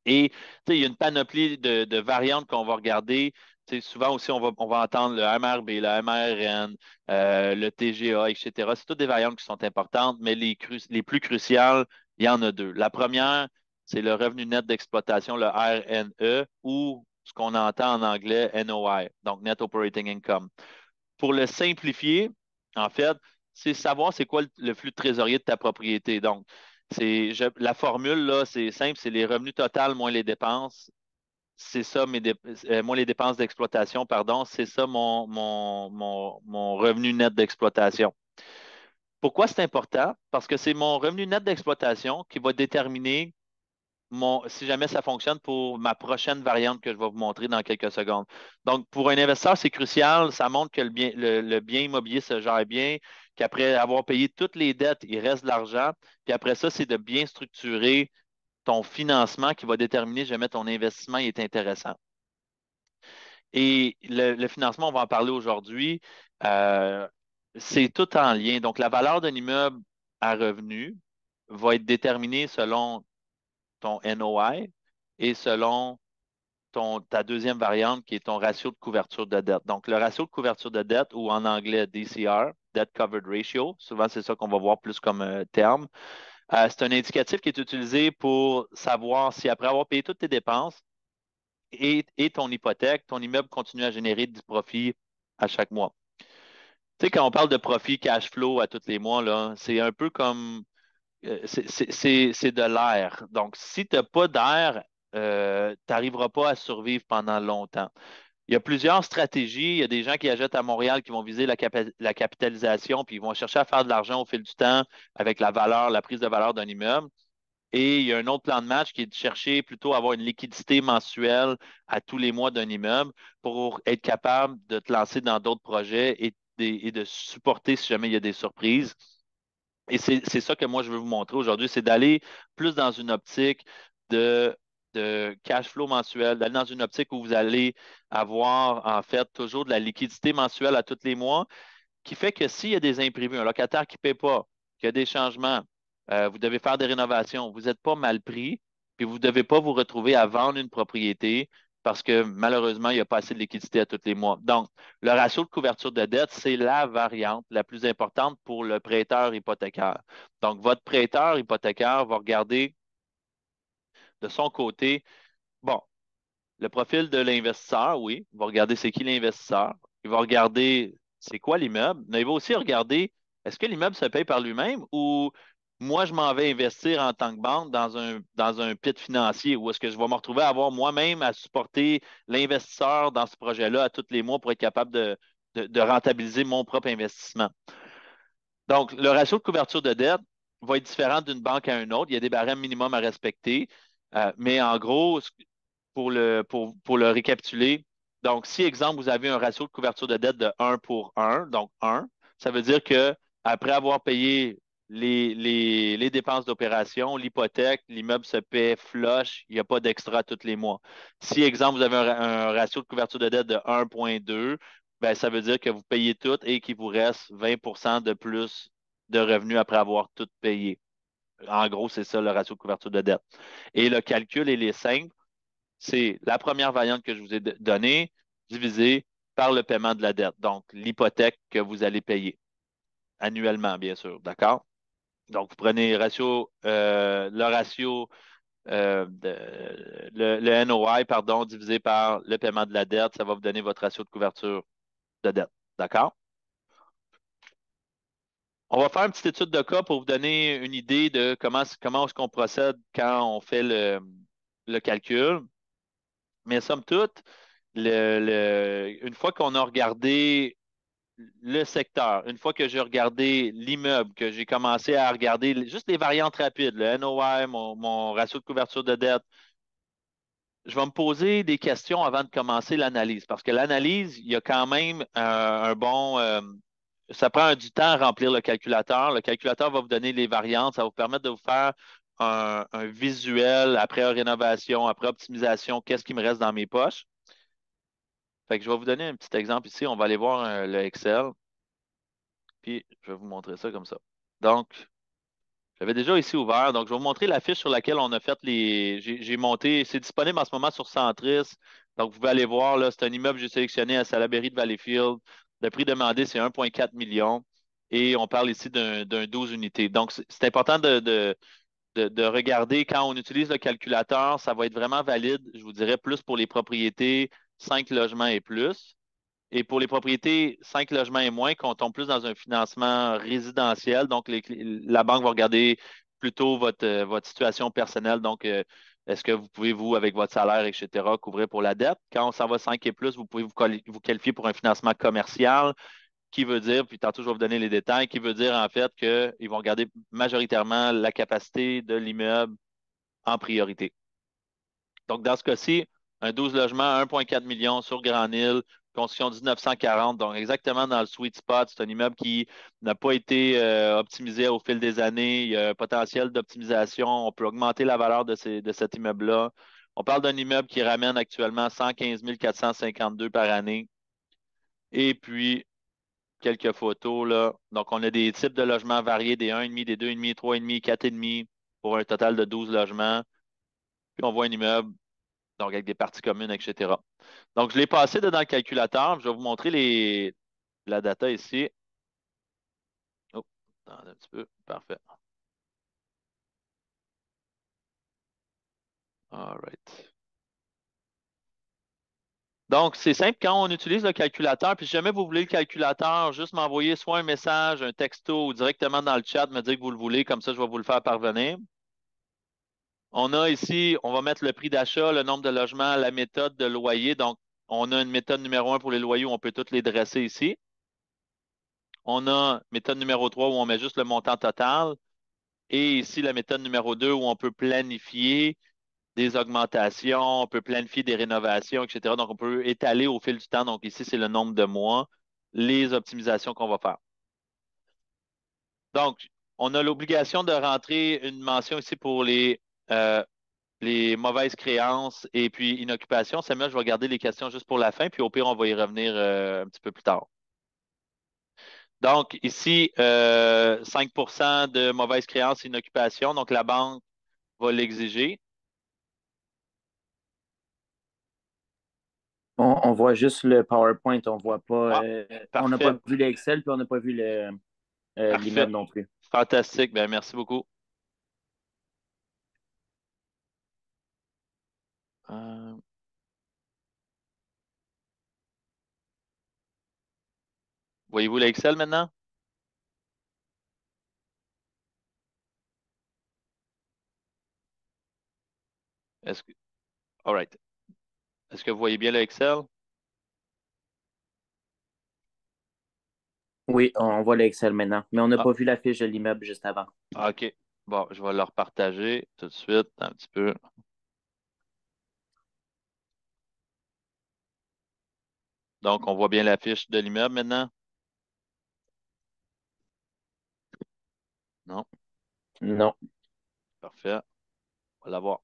Et il y a une panoplie de variantes qu'on va regarder. Souvent aussi, on va entendre le MRB, le MRN, le TGA, etc. C'est toutes des variantes qui sont importantes, mais les plus cruciales, il y en a 2. La première, c'est le revenu net d'exploitation, le RNE, ou ce qu'on entend en anglais NOI, donc Net Operating Income. Pour le simplifier, en fait, c'est savoir c'est quoi le flux de trésorerie de ta propriété. Donc, la formule, là, c'est simple, c'est les revenus totaux moins les dépenses. C'est ça, moins les dépenses d'exploitation, pardon, c'est ça mon revenu net d'exploitation. Pourquoi c'est important? Parce que c'est mon revenu net d'exploitation qui va déterminer si jamais ça fonctionne pour ma prochaine variante que je vais vous montrer dans quelques secondes. Donc, pour un investisseur, c'est crucial. Ça montre que le bien immobilier se gère bien, qu'après avoir payé toutes les dettes, il reste de l'argent. Puis après ça, c'est de bien structurer ton financement qui va déterminer si jamais ton investissement est intéressant. Et le financement, on va en parler aujourd'hui. euh, c'est tout en lien. Donc, la valeur d'un immeuble à revenu va être déterminée selon ton NOI et selon ta deuxième variante qui est ton ratio de couverture de dette. Donc, le ratio de couverture de dette, ou en anglais DCR, Debt Covered Ratio, souvent c'est ça qu'on va voir plus comme terme. C'est un indicatif qui est utilisé pour savoir si après avoir payé toutes tes dépenses et ton hypothèque, ton immeuble continue à générer du profit à chaque mois. Tu sais, quand on parle de profit cash flow à tous les mois, là, c'est un peu comme c'est de l'air. Donc, si tu n'as pas d'air, tu n'arriveras pas à survivre pendant longtemps. Il y a plusieurs stratégies. Il y a des gens qui achètent à Montréal qui vont viser la capitalisation, puis ils vont chercher à faire de l'argent au fil du temps avec la prise de valeur d'un immeuble. Et il y a un autre plan de match qui est de chercher plutôt à avoir une liquidité mensuelle à tous les mois d'un immeuble pour être capable de te lancer dans d'autres projets et de supporter si jamais il y a des surprises. Et c'est ça que moi, je veux vous montrer aujourd'hui, c'est d'aller plus dans une optique de de cash flow mensuel, d'aller dans une optique où vous allez avoir en fait toujours de la liquidité mensuelle à tous les mois, qui fait que s'il y a des imprévus, un locataire qui ne paie pas, qu'il y a des changements, vous devez faire des rénovations, vous n'êtes pas mal pris, puis vous ne devez pas vous retrouver à vendre une propriété parce que malheureusement, il n'y a pas assez de liquidité à tous les mois. Donc, le ratio de couverture de dette, c'est la variante la plus importante pour le prêteur hypothécaire. Donc, votre prêteur hypothécaire va regarder de son côté, bon, le profil de l'investisseur, oui, il va regarder c'est qui l'investisseur. Il va regarder c'est quoi l'immeuble, mais il va aussi regarder est-ce que l'immeuble se paye par lui-même ou moi, je m'en vais investir en tant que banque dans un pit financier ou est-ce que je vais me retrouver à avoir moi-même à supporter l'investisseur dans ce projet-là à tous les mois pour être capable de rentabiliser mon propre investissement. Donc, le ratio de couverture de dette va être différent d'une banque à une autre. Il y a des barèmes minimums à respecter. Mais en gros, pour le récapituler, donc si, exemple, vous avez un ratio de couverture de dette de 1 pour 1, donc 1, ça veut dire que après avoir payé les dépenses d'opération, l'hypothèque, l'immeuble se paie flush, il n'y a pas d'extra tous les mois. Si, exemple, vous avez un ratio de couverture de dette de 1,2, ben, ça veut dire que vous payez tout et qu'il vous reste 20 de plus de revenus après avoir tout payé. En gros, c'est ça le ratio de couverture de dette. Et le calcul, il est simple. C'est la première variante que je vous ai donnée divisée par le paiement de la dette. Donc, l'hypothèque que vous allez payer annuellement, bien sûr. D'accord? Donc, vous prenez le ratio, le NOI, pardon, divisé par le paiement de la dette. Ça va vous donner votre ratio de couverture de dette. D'accord? On va faire une petite étude de cas pour vous donner une idée de comment est-ce qu'on procède quand on fait le calcul. Mais somme toute, une fois qu'on a regardé le secteur, une fois que j'ai regardé l'immeuble, que j'ai commencé à regarder juste les variantes rapides, le NOI, mon ratio de couverture de dette, je vais me poser des questions avant de commencer l'analyse. Parce que l'analyse, il y a quand même un bon. Ça prend du temps à remplir le calculateur. Le calculateur va vous donner les variantes. Ça va vous permettre de vous faire un visuel après rénovation, après optimisation, qu'est-ce qui me reste dans mes poches. Fait que je vais vous donner un petit exemple ici. On va aller voir le Excel. Puis, je vais vous montrer ça comme ça. Donc, j'avais déjà ici ouvert. Donc, je vais vous montrer la fiche sur laquelle on a fait les. J'ai monté. C'est disponible en ce moment sur Centris. Donc, vous pouvez aller voir. Là, c'est un immeuble que j'ai sélectionné à Salaberry de Valleyfield. Le prix demandé, c'est 1,4 million. Et on parle ici d'un 12 unités. Donc, c'est important de regarder quand on utilise le calculateur. Ça va être vraiment valide, je vous dirais, plus pour les propriétés 5 logements et plus. Et pour les propriétés 5 logements et moins, qu'on tombe plus dans un financement résidentiel, donc la banque va regarder plutôt votre situation personnelle. Donc, est-ce que vous pouvez, vous, avec votre salaire, etc., couvrir pour la dette? Quand on s'en va 5 et plus, vous pouvez vous qualifier pour un financement commercial, qui veut dire, puis tantôt je vais vous donner les détails, qui veut dire en fait qu'ils vont regarder majoritairement la capacité de l'immeuble en priorité. Donc, dans ce cas-ci, un 12 logements, 1,4 million sur Grand-Île, construction 1940, donc exactement dans le sweet spot. C'est un immeuble qui n'a pas été optimisé au fil des années. Il y a un potentiel d'optimisation. On peut augmenter la valeur de cet immeuble-là. On parle d'un immeuble qui ramène actuellement 115 452 par année. Et puis, quelques photos, là. Donc, on a des types de logements variés, des 1,5, des 2,5, 3,5, 4,5 pour un total de 12 logements. Puis, on voit un immeuble donc avec des parties communes, etc. Donc, je l'ai passé dans le calculateur. Je vais vous montrer la data ici. Oh, attendez un petit peu. Parfait. All right. Donc, c'est simple, quand on utilise le calculateur, puis si jamais vous voulez le calculateur, juste m'envoyer soit un message, un texto ou directement dans le chat, me dire que vous le voulez, comme ça, je vais vous le faire parvenir. On a ici, on va mettre le prix d'achat, le nombre de logements, la méthode de loyer. Donc, on a une méthode numéro 1 pour les loyers où on peut toutes les dresser ici. On a méthode numéro 3 où on met juste le montant total. Et ici, la méthode numéro 2 où on peut planifier des augmentations, on peut planifier des rénovations, etc. Donc, on peut étaler au fil du temps. Donc, ici, c'est le nombre de mois, les optimisations qu'on va faire. Donc, on a l'obligation de rentrer une mention ici pour les les mauvaises créances et puis inoccupation. Samuel, je vais garder les questions juste pour la fin, puis au pire, on va y revenir un petit peu plus tard. Donc, ici, 5% de mauvaises créances et inoccupation. Donc, la banque va l'exiger. On voit juste le PowerPoint, on voit pas. On n'a Parfait. pas vu l'Excel, puis on n'a pas vu Parfait. l'immeuble non plus. Fantastique. Ben, merci beaucoup. Voyez-vous l'Excel maintenant? Est-ce que... All right. Est-ce que vous voyez bien l'Excel? Oui, on voit l'Excel maintenant, mais on n'a pas vu la fiche de l'immeuble juste avant. OK. Bon, je vais leur partager tout de suite un petit peu. Donc, on voit bien la fiche de l'immeuble maintenant? Non? Non. Parfait. On va la voir.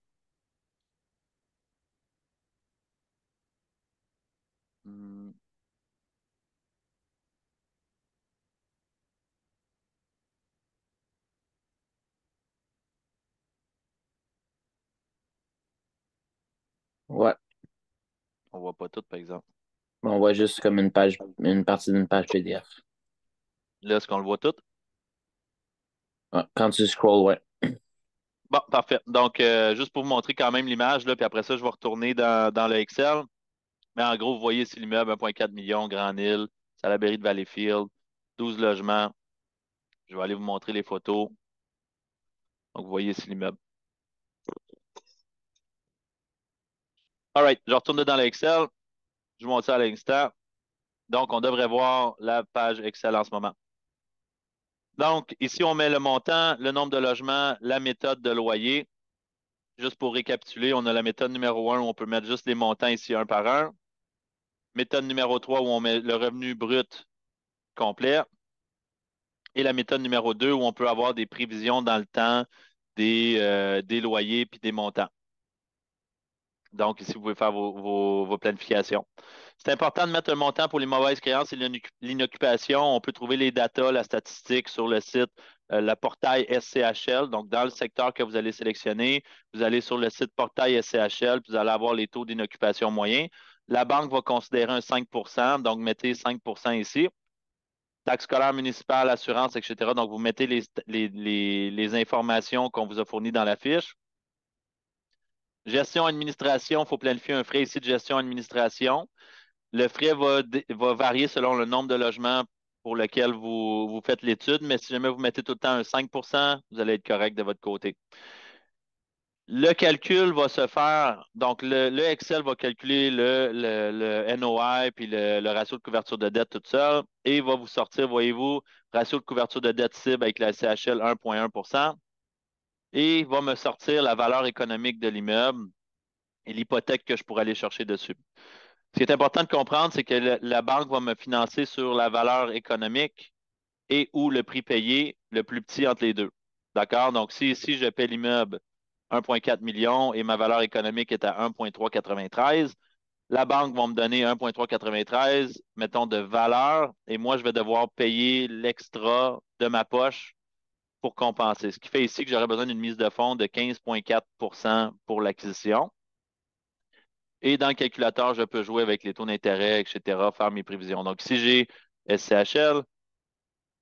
Ouais. On voit pas tout, par exemple. On voit juste comme une partie d'une page PDF. Là, est-ce qu'on le voit tout? Ouais, quand tu scrolls, ouais. Bon, parfait. Donc, juste pour vous montrer quand même l'image, là, puis après ça, je vais retourner dans le Excel. Mais en gros, vous voyez ici l'immeuble 1,4 million, Grand-Île, Salaberry de Valleyfield, 12 logements. Je vais aller vous montrer les photos. Donc, vous voyez ici l'immeuble. All right, je retourne dans l'Excel. Je vous montre ça à l'instant. Donc, on devrait voir la page Excel en ce moment. Donc, ici, on met le montant, le nombre de logements, la méthode de loyer. Juste pour récapituler, on a la méthode numéro 1 où on peut mettre juste les montants ici un par un. Méthode numéro 3 où on met le revenu brut complet. Et la méthode numéro 2 où on peut avoir des prévisions dans le temps des loyers puis des montants. Donc, ici, vous pouvez faire vos planifications. C'est important de mettre un montant pour les mauvaises créances et l'inoccupation. On peut trouver les datas, la statistique sur le site, le portail SCHL. Donc, dans le secteur que vous allez sélectionner, vous allez sur le site portail SCHL, puis vous allez avoir les taux d'inoccupation moyens. La banque va considérer un 5 donc mettez 5 ici. Taxe scolaire municipale, assurance, etc. Donc, vous mettez les informations qu'on vous a fournies dans la fiche. Gestion administration, il faut planifier un frais ici de gestion administration. Le frais va varier selon le nombre de logements pour lequel vous faites l'étude, mais si jamais vous mettez tout le temps un 5 vous allez être correct de votre côté. Le calcul va se faire, donc le Excel va calculer le NOI puis le ratio de couverture de dette tout seul et va vous sortir, voyez-vous, ratio de couverture de dette cible avec la CHL 1,1 et va me sortir la valeur économique de l'immeuble et l'hypothèque que je pourrais aller chercher dessus. Ce qui est important de comprendre, c'est que la banque va me financer sur la valeur économique et ou le prix payé le plus petit entre les deux. D'accord? Donc, si ici, je paie l'immeuble 1,4 million et ma valeur économique est à 1,393, la banque va me donner 1,393, mettons, de valeur, et moi, je vais devoir payer l'extra de ma poche pour compenser. Ce qui fait ici que j'aurais besoin d'une mise de fonds de 15,4 pour l'acquisition. Et dans le calculateur, je peux jouer avec les taux d'intérêt, etc., faire mes prévisions. Donc, si j'ai SCHL,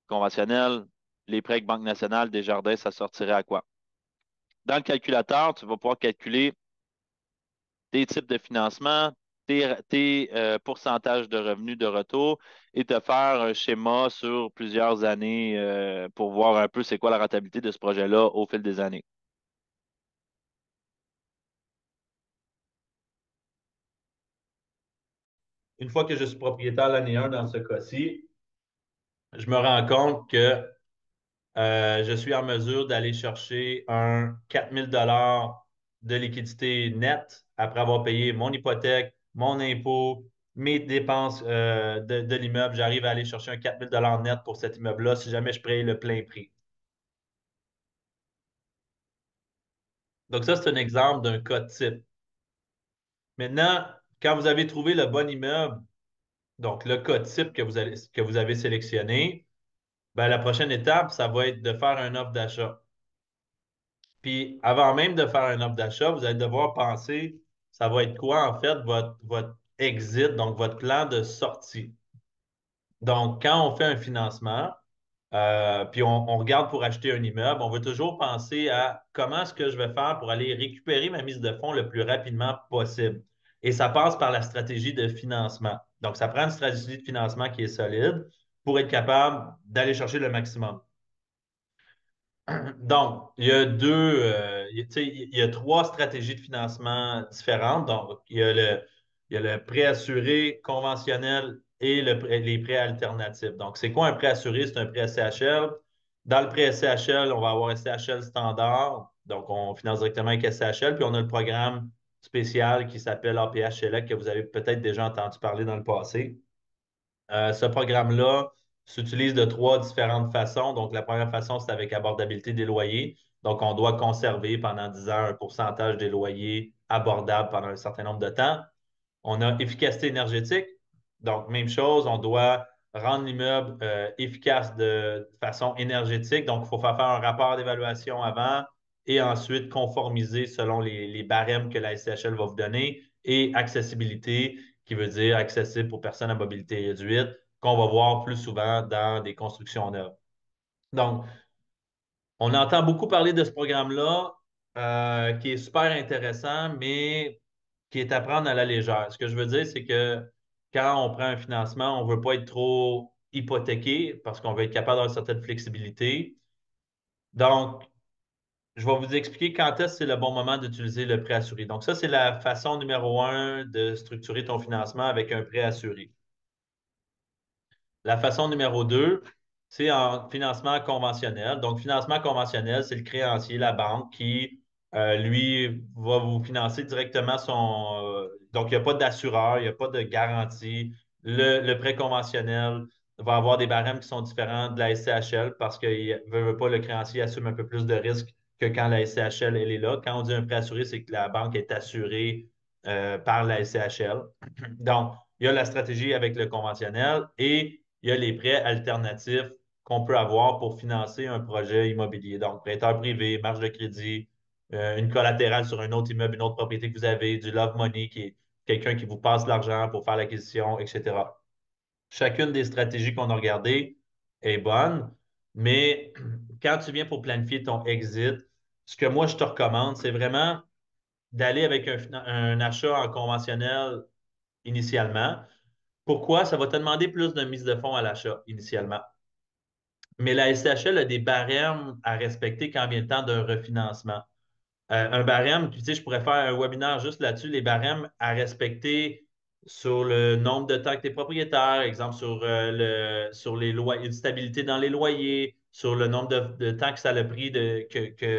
conventionnel, les prêts avec Banque nationale, Desjardins, ça sortirait à quoi? Dans le calculateur, tu vas pouvoir calculer tes types de financement, tes pourcentages de revenus de retour et te faire un schéma sur plusieurs années pour voir un peu c'est quoi la rentabilité de ce projet-là au fil des années. Une fois que je suis propriétaire l'année 1 dans ce cas-ci, je me rends compte que je suis en mesure d'aller chercher un 4 000 $ de liquidité nette après avoir payé mon hypothèque, mon impôt, mes dépenses de l'immeuble. J'arrive à aller chercher un 4 000 $ net pour cet immeuble-là si jamais je paye le plein prix. Donc, ça, c'est un exemple d'un cas type. Maintenant, quand vous avez trouvé le bon immeuble, donc le cas type que vous avez sélectionné, ben, la prochaine étape, ça va être de faire un offre d'achat. Puis, avant même de faire une offre d'achat, vous allez devoir penser, ça va être quoi, en fait, votre exit, donc votre plan de sortie. Donc, quand on fait un financement, puis on regarde pour acheter un immeuble, on va toujours penser à comment est-ce que je vais faire pour aller récupérer ma mise de fonds le plus rapidement possible. Et ça passe par la stratégie de financement. Donc, ça prend une stratégie de financement qui est solide pour être capable d'aller chercher le maximum. Donc, il y a tu sais, il y a trois stratégies de financement différentes. Donc, il y a le prêt assuré conventionnel et les prêts alternatifs. Donc, c'est quoi un prêt assuré? C'est un prêt SCHL. Dans le prêt SCHL, on va avoir SCHL standard. Donc, on finance directement avec SCHL. Puis, on a le programme spécial qui s'appelle APH Select que vous avez peut-être déjà entendu parler dans le passé. Ce programme-là s'utilise de trois différentes façons. Donc, la première façon, c'est avec abordabilité des loyers. Donc, on doit conserver pendant 10 ans un pourcentage des loyers abordables pendant un certain nombre de temps. On a efficacité énergétique. Donc, même chose, on doit rendre l'immeuble efficace de façon énergétique. Donc, il faut faire un rapport d'évaluation avant et ensuite conformiser selon les barèmes que la SCHL va vous donner. Et accessibilité, qui veut dire accessible pour personnes à mobilité réduite, qu'on va voir plus souvent dans des constructions neuves. Donc, on entend beaucoup parler de ce programme-là, qui est super intéressant, mais qui est à prendre à la légère. Ce que je veux dire, c'est que quand on prend un financement, on ne veut pas être trop hypothéqué parce qu'on veut être capable d'avoir une certaine flexibilité. Donc, je vais vous expliquer quand est-ce que c'est le bon moment d'utiliser le prêt assuré. Donc, ça, c'est la façon numéro un de structurer ton financement avec un prêt assuré. La façon numéro deux, c'est en financement conventionnel. Donc, financement conventionnel, c'est le créancier, la banque, qui, lui, va vous financer directement donc, il n'y a pas d'assureur, il n'y a pas de garantie. Le prêt conventionnel va avoir des barèmes qui sont différents de la SCHL parce que veut pas, le créancier assume un peu plus de risques que quand la SCHL, elle est là. Quand on dit un prêt assuré, c'est que la banque est assurée par la SCHL. Donc, il y a la stratégie avec le conventionnel et il y a les prêts alternatifs qu'on peut avoir pour financer un projet immobilier. Donc, prêteur privé, marge de crédit, une collatérale sur un autre immeuble, une autre propriété que vous avez, du love money, qui est quelqu'un qui vous passe l'argent pour faire l'acquisition, etc. Chacune des stratégies qu'on a regardées est bonne, mais quand tu viens pour planifier ton exit, ce que moi, je te recommande, c'est vraiment d'aller avec un achat en conventionnel initialement. Pourquoi? Ça va te demander plus de mise de fonds à l'achat initialement. Mais la SCHL a des barèmes à respecter quand vient le temps d'un refinancement. Un barème, tu sais, je pourrais faire un webinaire juste là-dessus, les barèmes à respecter sur le nombre de temps que tu es propriétaire, exemple sur les loyers, une stabilité dans les loyers, sur le nombre de temps que ça a pris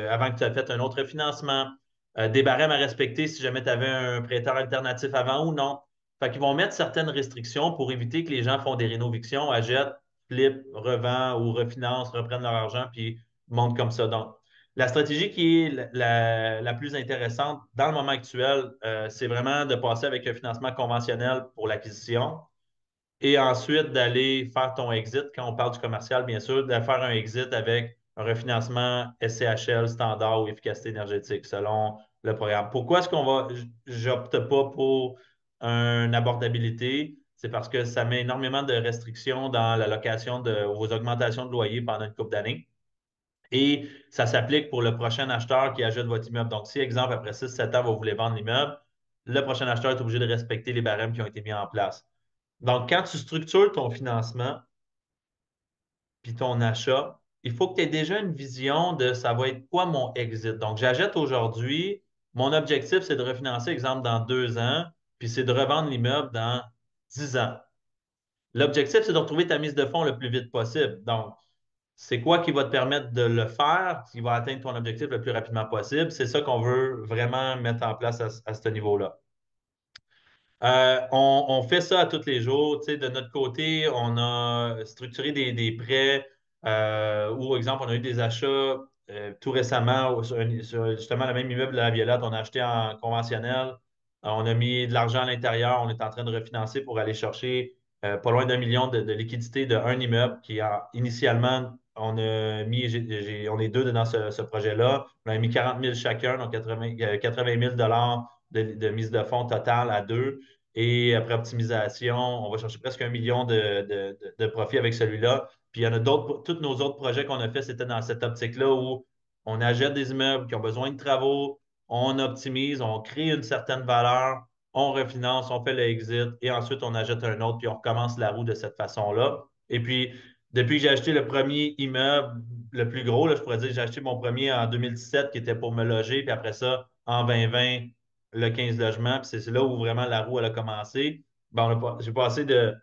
avant que tu aies fait un autre financement, des barèmes à respecter si jamais tu avais un prêteur alternatif avant ou non. Fait qu'ils vont mettre certaines restrictions pour éviter que les gens font des rénovictions, achètent, flippent, revendent ou refinancent, reprennent leur argent, puis montent comme ça. Donc, la stratégie qui est la plus intéressante dans le moment actuel, c'est vraiment de passer avec un financement conventionnel pour l'acquisition et ensuite d'aller faire ton exit, quand on parle du commercial, bien sûr, de faire un exit avec un refinancement SCHL standard ou efficacité énergétique selon le programme. Pourquoi est-ce j'opte pas pour une abordabilité? C'est parce que ça met énormément de restrictions dans la location aux augmentations de loyer pendant une couple d'années. Et ça s'applique pour le prochain acheteur qui ajoute votre immeuble. Donc, si, exemple, après 6-7 ans, vous voulez vendre l'immeuble, le prochain acheteur est obligé de respecter les barèmes qui ont été mis en place. Donc, quand tu structures ton financement puis ton achat, il faut que tu aies déjà une vision de ça va être quoi mon exit. Donc, j'achète aujourd'hui, mon objectif, c'est de refinancer, exemple, dans 2 ans, puis c'est de revendre l'immeuble dans 10 ans. L'objectif, c'est de retrouver ta mise de fonds le plus vite possible. Donc, c'est quoi qui va te permettre de le faire, qui va atteindre ton objectif le plus rapidement possible. C'est ça qu'on veut vraiment mettre en place à ce niveau-là. On fait ça à tous les jours. Tu sais, de notre côté, on a structuré des prêts où, exemple, on a eu des achats tout récemment, sur justement le même immeuble de la Violette, on a acheté en conventionnel. On a mis de l'argent à l'intérieur. On est en train de refinancer pour aller chercher pas loin d'1 million de liquidité d'un immeuble qui a initialement, on a mis, on est deux dans ce projet-là. On a mis 40 000 chacun, donc 80 000 de mise de fonds totale à deux. Et après optimisation, on va chercher presque 1 million de profit avec celui-là. Puis il y en a d'autres, tous nos autres projets qu'on a fait, c'était dans cette optique-là où on achète des immeubles qui ont besoin de travaux, on optimise, on crée une certaine valeur, on refinance, on fait le exit et ensuite on achète un autre puis on recommence la roue de cette façon-là. Et puis, depuis que j'ai acheté le premier immeuble, le plus gros, là, je pourrais dire que j'ai acheté mon premier en 2017 qui était pour me loger, puis après ça, en 2020, le 15 logements, puis c'est là où vraiment la roue elle a commencé. Ben, j'ai passé de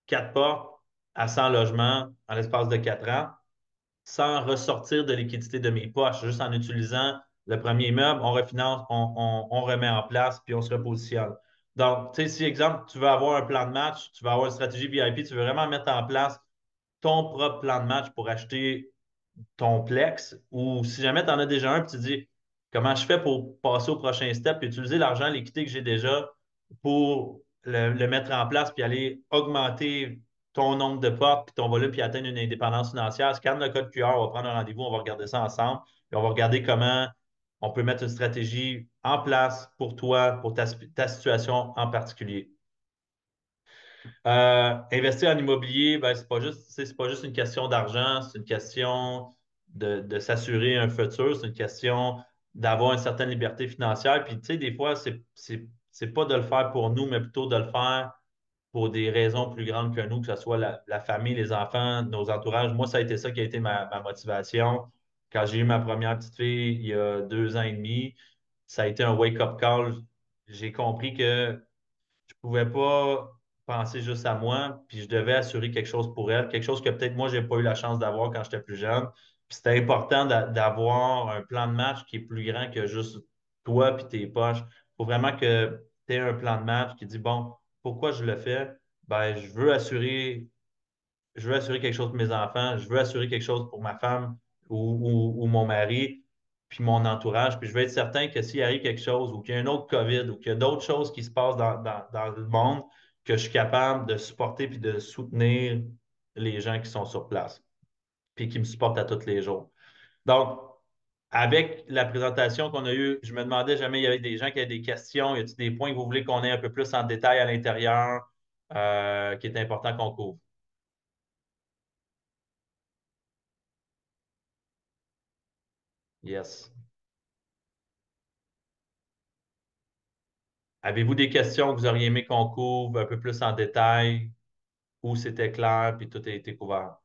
4 portes à 100 logements en l'espace de 4 ans sans ressortir de liquidité de mes poches, juste en utilisant le premier immeuble, on refinance, on remet en place, puis on se repositionne. Donc, tu sais, si, exemple, tu veux avoir un plan de match, tu veux avoir une stratégie VIP, tu veux vraiment mettre en place ton propre plan de match pour acheter ton Plex, ou si jamais tu en as déjà un, puis tu dis comment je fais pour passer au prochain step, puis utiliser l'argent, l'équité que j'ai déjà pour le mettre en place, puis aller augmenter ton nombre de portes, puis ton volume, puis atteindre une indépendance financière. Scanne le code QR, on va prendre un rendez-vous, on va regarder ça ensemble, puis on va regarder comment on peut mettre une stratégie en place pour toi, pour ta situation en particulier. Investir en immobilier, ben, c'est pas juste une question d'argent, c'est une question de s'assurer un futur, c'est une question d'avoir une certaine liberté financière. Puis, tu sais, des fois, c'est pas de le faire pour nous, mais plutôt de le faire pour des raisons plus grandes que nous, que ce soit la famille, les enfants, nos entourages. Moi, ça a été ça qui a été ma motivation. Quand j'ai eu ma première petite fille il y a 2 ans et demi, ça a été un wake-up call. J'ai compris que je pouvais pas penser juste à moi, puis je devais assurer quelque chose pour elle, quelque chose que peut-être moi, j'ai pas eu la chance d'avoir quand j'étais plus jeune. Puis c'était important d'avoir un plan de match qui est plus grand que juste toi puis tes poches. Il faut vraiment que tu aies un plan de match qui dit, bon, pourquoi je le fais? Ben, je veux assurer quelque chose pour mes enfants, je veux assurer quelque chose pour ma femme ou mon mari, puis mon entourage. Puis je veux être certain que s'il arrive quelque chose ou qu'il y a un autre COVID ou qu'il y a d'autres choses qui se passent dans le monde, que je suis capable de supporter puis de soutenir les gens qui sont sur place, puis qui me supportent à tous les jours. Donc, avec la présentation qu'on a eue, je me demandais jamais il y avait des gens qui avaient des questions. Y a-t-il des points que vous voulez qu'on ait un peu plus en détail à l'intérieur qui est important qu'on couvre? Yes. Avez-vous des questions que vous auriez aimé qu'on couvre un peu plus en détail, où c'était clair puis tout a été couvert?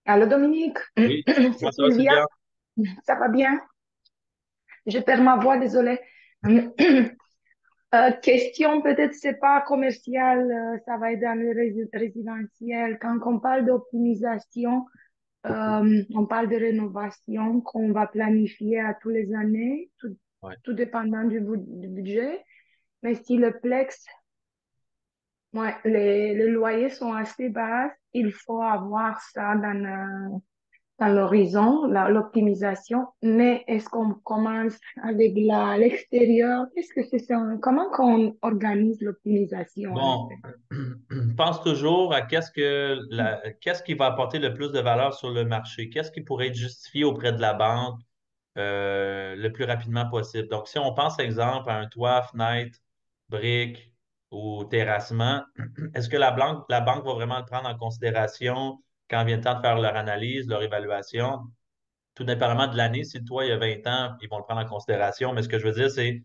Allô Dominique, Oui, c'est comment ça va, Sylvia, Sylvia? ça va bien? Je perds ma voix, désolée. Question, peut-être c'est pas commercial, ça va être dans le résidentiel. Quand on parle d'optimisation, on parle de rénovation qu'on va planifier à tous les années, Ouais. tout dépendant du budget. Mais si le Plex, ouais, les loyers sont assez bas, il faut avoir ça dans l'horizon, l'optimisation, mais est-ce qu'on commence avec l'extérieur? Qu'est-ce que c'est ça? Comment qu'on organise l'optimisation en Bon, fait? pense toujours à qu'est-ce qui va apporter le plus de valeur sur le marché, qu'est-ce qui pourrait être justifié auprès de la banque le plus rapidement possible. Donc, si on pense, exemple, à un toit, fenêtre, briques ou terrassement, est-ce que la banque va vraiment le prendre en considération quand vient le temps de faire leur analyse, leur évaluation? Tout dépendamment de l'année, si le toit il y a 20 ans, ils vont le prendre en considération. Mais ce que je veux dire, c'est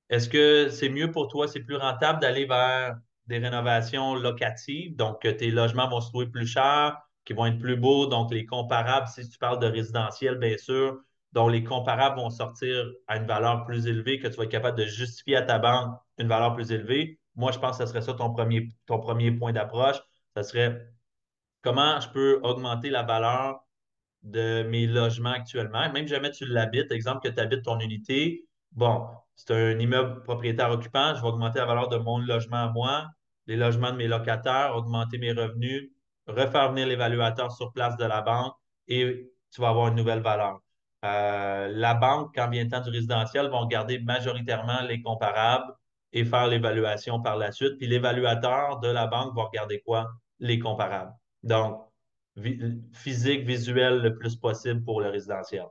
est-ce que c'est mieux pour toi, c'est plus rentable d'aller vers des rénovations locatives, donc que tes logements vont se louer plus cher, qui vont être plus beaux, donc les comparables, si tu parles de résidentiel, bien sûr, donc les comparables vont sortir à une valeur plus élevée, que tu vas être capable de justifier à ta banque une valeur plus élevée. Moi, je pense que ce serait ça ton premier point d'approche. Ce serait comment je peux augmenter la valeur de mes logements actuellement. Même si jamais tu l'habites, exemple que tu habites ton unité, bon, c'est un immeuble propriétaire occupant, je vais augmenter la valeur de mon logement à moi. les logements de mes locataires, augmenter mes revenus, refaire venir l'évaluateur sur place de la banque et tu vas avoir une nouvelle valeur. La banque, quand vient le temps du résidentiel, vont garder majoritairement les comparables et faire l'évaluation par la suite. Puis l'évaluateur de la banque va regarder quoi? Les comparables. Donc, physique, visuel le plus possible pour le résidentiel.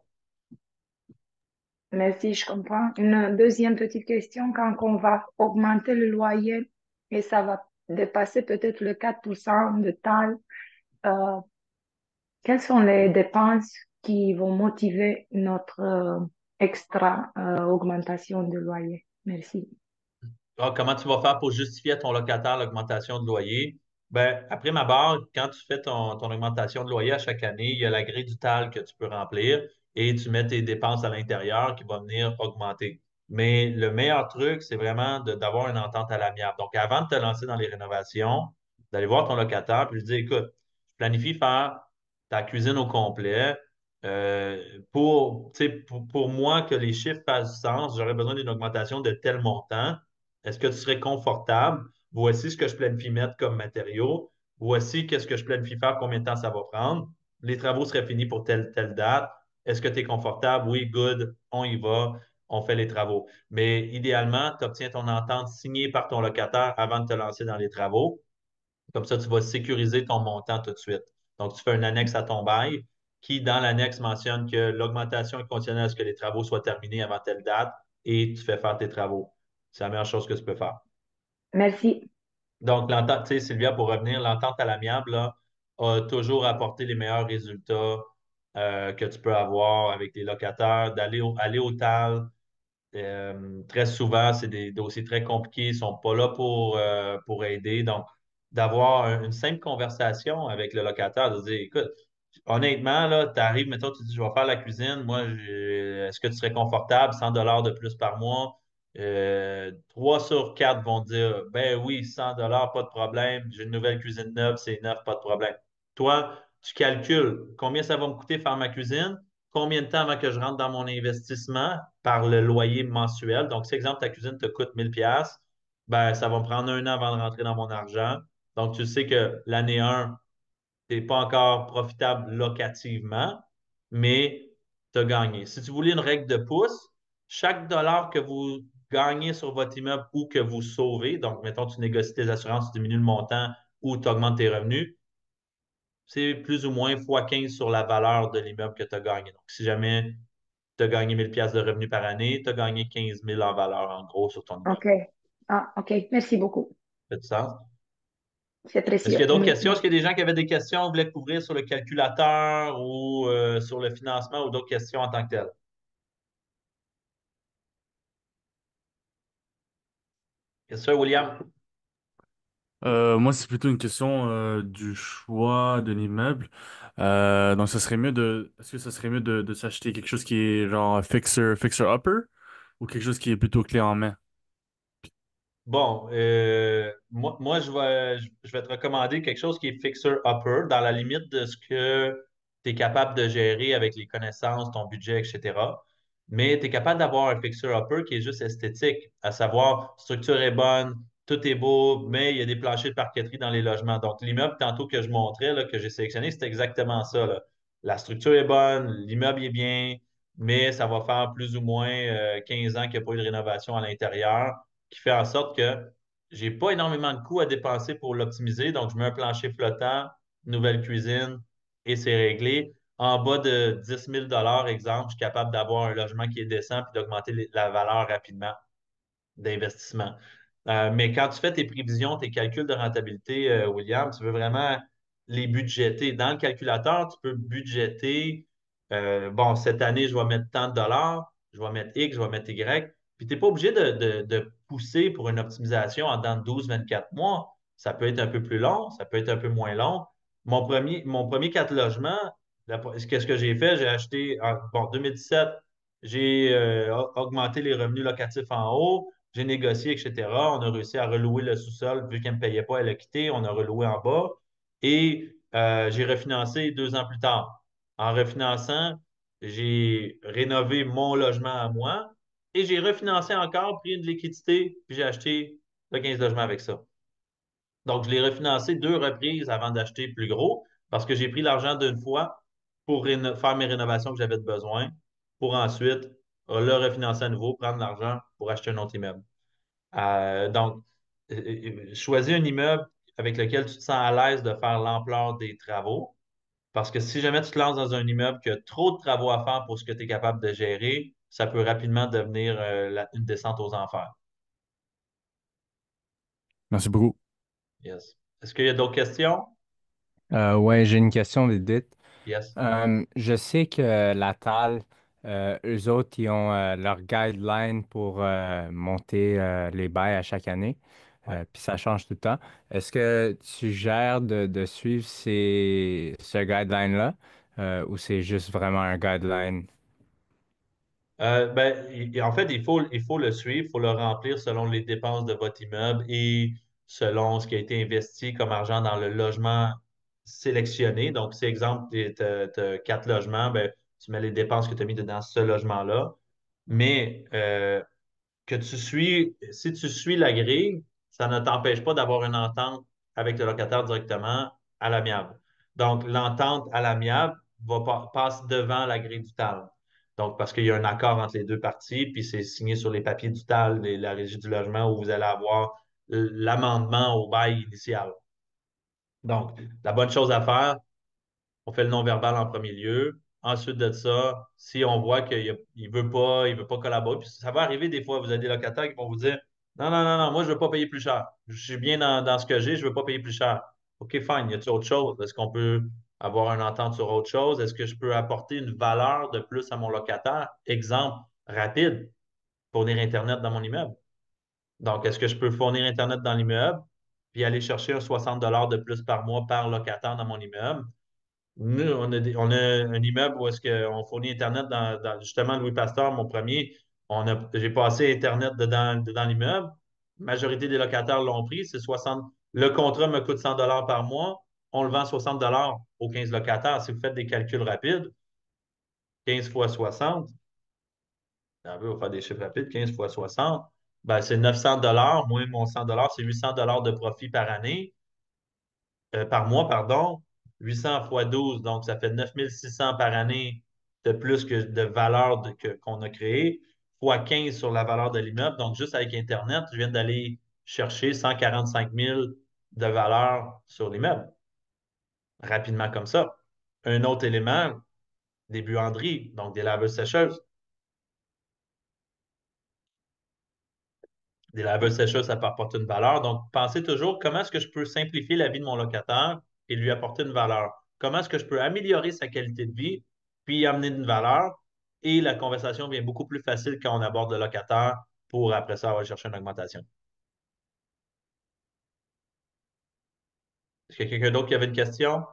Merci, je comprends. Une deuxième petite question, quand on va augmenter le loyer et ça va dépasser peut-être le 4% de taille, euh, quelles sont les dépenses qui vont motiver notre extra augmentation de loyer? Merci. Ah, comment tu vas faire pour justifier à ton locataire l'augmentation de loyer? Ben, après ma barre, quand tu fais ton augmentation de loyer à chaque année, il y a la grille du TAL que tu peux remplir et tu mets tes dépenses à l'intérieur qui vont venir augmenter. Mais le meilleur truc, c'est vraiment d'avoir une entente à l'amiable. Donc, avant de te lancer dans les rénovations, d'aller voir ton locataire et lui dire, écoute, je planifie faire ta cuisine au complet. Pour moi, que les chiffres fassent du sens, j'aurais besoin d'une augmentation de tel montant. Est-ce que tu serais confortable? Voici ce que je planifie mettre comme matériaux. Voici qu'est-ce que je planifie faire, combien de temps ça va prendre. Les travaux seraient finis pour telle date. Est-ce que tu es confortable? Oui, good, on y va, on fait les travaux. Mais idéalement, tu obtiens ton entente signée par ton locataire avant de te lancer dans les travaux. Comme ça, tu vas sécuriser ton montant tout de suite. Donc, tu fais une annexe à ton bail qui, dans l'annexe, mentionne que l'augmentation est conditionnelle à ce que les travaux soient terminés avant telle date et tu fais faire tes travaux. C'est la meilleure chose que tu peux faire. Merci. Donc, l'entente, tu sais, Sylvia, pour revenir, l'entente à l'amiable là, a toujours apporté les meilleurs résultats que tu peux avoir avec les locataires, aller au TAL. Très souvent, c'est des dossiers très compliqués, ils ne sont pas là pour aider. Donc, d'avoir une simple conversation avec le locataire, de dire, écoute, honnêtement, là, tu arrives, mettons, tu dis, je vais faire la cuisine, moi, est-ce que tu serais confortable, 100 $ de plus par mois? 3 sur 4 vont dire, ben oui, 100 $ pas de problème, j'ai une nouvelle cuisine neuve, c'est neuf, pas de problème. Toi, tu calcules combien ça va me coûter faire ma cuisine, combien de temps avant que je rentre dans mon investissement par le loyer mensuel. Donc, si, exemple, ta cuisine te coûte 1000 $, ben, ça va me prendre un an avant de rentrer dans mon argent. Donc, tu sais que l'année 1, tu n'es pas encore profitable locativement, mais tu as gagné. Si tu voulais une règle de pouce, chaque dollar que vous gagnez sur votre immeuble ou que vous sauvez, donc, mettons, tu négocies tes assurances, tu diminues le montant ou tu augmentes tes revenus, c'est plus ou moins fois 15 sur la valeur de l'immeuble que tu as gagné. Donc, si jamais tu as gagné 1000 $ de revenus par année, tu as gagné 15 000 en valeur, en gros, sur ton immeuble. OK. Ah, OK. Merci beaucoup. Ça fait du sens? C'est Est-ce qu'il y précieux. a d'autres questions? Est-ce qu'il y a des gens qui avaient des questions, voulaient couvrir sur le calculateur ou sur le financement ou d'autres questions en tant que telles? Yes, sir, William? Moi, c'est plutôt une question du choix de l'immeuble. Donc, est-ce que ça serait mieux de s'acheter quelque chose qui est genre fixer-upper ou quelque chose qui est plutôt clé en main? Bon, moi je vais te recommander quelque chose qui est fixer-upper, dans la limite de ce que tu es capable de gérer avec les connaissances, ton budget, etc. Mais tu es capable d'avoir un fixer-upper qui est juste esthétique, à savoir, structure est bonne, tout est beau, mais il y a des planchers de parqueterie dans les logements. Donc, l'immeuble, tantôt que je montrais, là, que j'ai sélectionné, c'est exactement ça, là. La structure est bonne, l'immeuble est bien, mais ça va faire plus ou moins 15 ans qu'il n'y a pas eu de rénovation à l'intérieur qui fait en sorte que j'ai pas énormément de coûts à dépenser pour l'optimiser. Donc, je mets un plancher flottant, nouvelle cuisine et c'est réglé. En bas de 10 000 $ exemple, je suis capable d'avoir un logement qui est décent puis d'augmenter la valeur rapidement d'investissement. Mais quand tu fais tes prévisions, tes calculs de rentabilité, William, tu veux vraiment les budgéter. Dans le calculateur, tu peux budgéter, bon, cette année, je vais mettre tant de dollars, je vais mettre X, je vais mettre Y. Puis tu n'es pas obligé de pousser pour une optimisation en dans 12 24 mois. Ça peut être un peu plus long, ça peut être un peu moins long. Mon premier 4 logements, qu'est-ce que j'ai fait? J'ai acheté, bon, 2017, j'ai augmenté les revenus locatifs en haut. J'ai négocié, etc. On a réussi à relouer le sous-sol. Vu qu'elle ne me payait pas, elle a quitté. On a reloué en bas. Et j'ai refinancé 2 ans plus tard. En refinançant, j'ai rénové mon logement à moi et j'ai refinancé encore, pris une liquidité, puis j'ai acheté le 15 logements avec ça. Donc, je l'ai refinancé 2 reprises avant d'acheter plus gros parce que j'ai pris l'argent d'une fois pour faire mes rénovations que j'avais de besoin pour ensuite le refinancer à nouveau, prendre l'argent pour acheter un autre immeuble. Donc, choisis un immeuble avec lequel tu te sens à l'aise de faire l'ampleur des travaux. Parce que si jamais tu te lances dans un immeuble qui a trop de travaux à faire pour ce que tu es capable de gérer, ça peut rapidement devenir une descente aux enfers. Merci beaucoup. Yes. Est-ce qu'il y a d'autres questions? Ouais, j'ai une question vite vite. Yes. Je sais que la TAL, eux autres, ils ont leur guideline pour monter les bails à chaque année. Ouais. Puis ça change tout le temps. Est-ce que tu gères de suivre ce guideline-là ou c'est juste vraiment un guideline? En fait, il faut le suivre, il faut le remplir selon les dépenses de votre immeuble et selon ce qui a été investi comme argent dans le logement sélectionné. Donc, si, exemple, tu as 4 logements, ben, tu mets les dépenses que tu as mis dans ce logement-là. Mais si tu suis la grille, ça ne t'empêche pas d'avoir une entente avec le locataire directement à l'amiable. Donc, l'entente à l'amiable passe devant la grille du TAL. Donc, parce qu'il y a un accord entre les deux parties, puis c'est signé sur les papiers du TAL et la régie du logement où vous allez avoir l'amendement au bail initial. Donc, la bonne chose à faire, on fait le non-verbal en premier lieu. Ensuite de ça, si on voit qu'il ne veut pas collaborer, puis ça va arriver des fois, vous avez des locataires qui vont vous dire non, non, non, non, moi, je ne veux pas payer plus cher. Je suis bien dans ce que j'ai, je ne veux pas payer plus cher. OK, fine. Y a-t-il autre chose? Est-ce qu'on peut avoir une entente sur autre chose? Est-ce que je peux apporter une valeur de plus à mon locataire? Exemple rapide, fournir Internet dans mon immeuble. Donc, est-ce que je peux fournir Internet dans l'immeuble, puis aller chercher un 60 $ de plus par mois par locataire dans mon immeuble? Nous, on a un immeuble où est-ce qu'on fournit Internet justement Louis Pasteur, mon premier. J'ai passé Internet dedans l'immeuble. La majorité des locataires l'ont pris. C'est 60. Le contrat me coûte 100 $ par mois. On le vend 60 $ aux 15 locataires. Si vous faites des calculs rapides, 15 fois 60, on va faire des chiffres rapides, 15 fois 60, ben, c'est 900 $ moins mon 100 $, c'est 800 $ de profit par année. Par mois, pardon, 800 fois 12, donc ça fait 9600 par année de plus que de valeur qu'on a créée, fois 15 sur la valeur de l'immeuble. Donc, juste avec Internet, je viens d'aller chercher 145 000 de valeur sur l'immeuble, rapidement comme ça. Un autre élément, des buanderies, donc des laveuses sécheuses. Des laveuses sécheuses, ça peut apporter une valeur. Donc, pensez toujours comment est-ce que je peux simplifier la vie de mon locataire et lui apporter une valeur. Comment est-ce que je peux améliorer sa qualité de vie, puis amener une valeur. Et la conversation devient beaucoup plus facile quand on aborde le locataire pour après ça aller chercher une augmentation. Est-ce qu'il y a quelqu'un d'autre qui avait une question?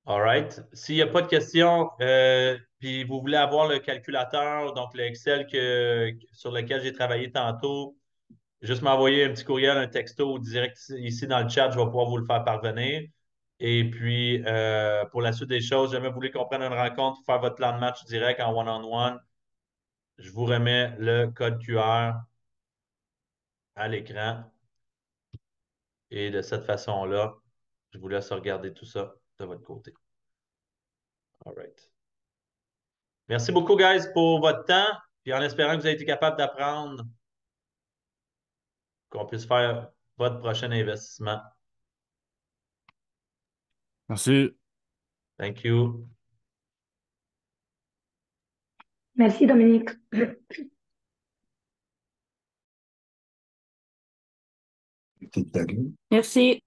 All right. S'il n'y a pas de questions, puis vous voulez avoir le calculateur, donc le Excel sur lequel j'ai travaillé tantôt, juste m'envoyer un petit courriel, un texto direct ici dans le chat, je vais pouvoir vous le faire parvenir. Et puis, pour la suite des choses, jamais vous voulez qu'on prenne une rencontre, faire votre plan de match direct en one-on-one, je vous remets le code QR à l'écran. Et de cette façon-là, je vous laisse regarder tout ça de votre côté. All right. Merci beaucoup, guys, pour votre temps. Puis en espérant que vous avez été capable d'apprendre qu'on puisse faire votre prochain investissement. Merci. Thank you. Merci, Dominique. Merci.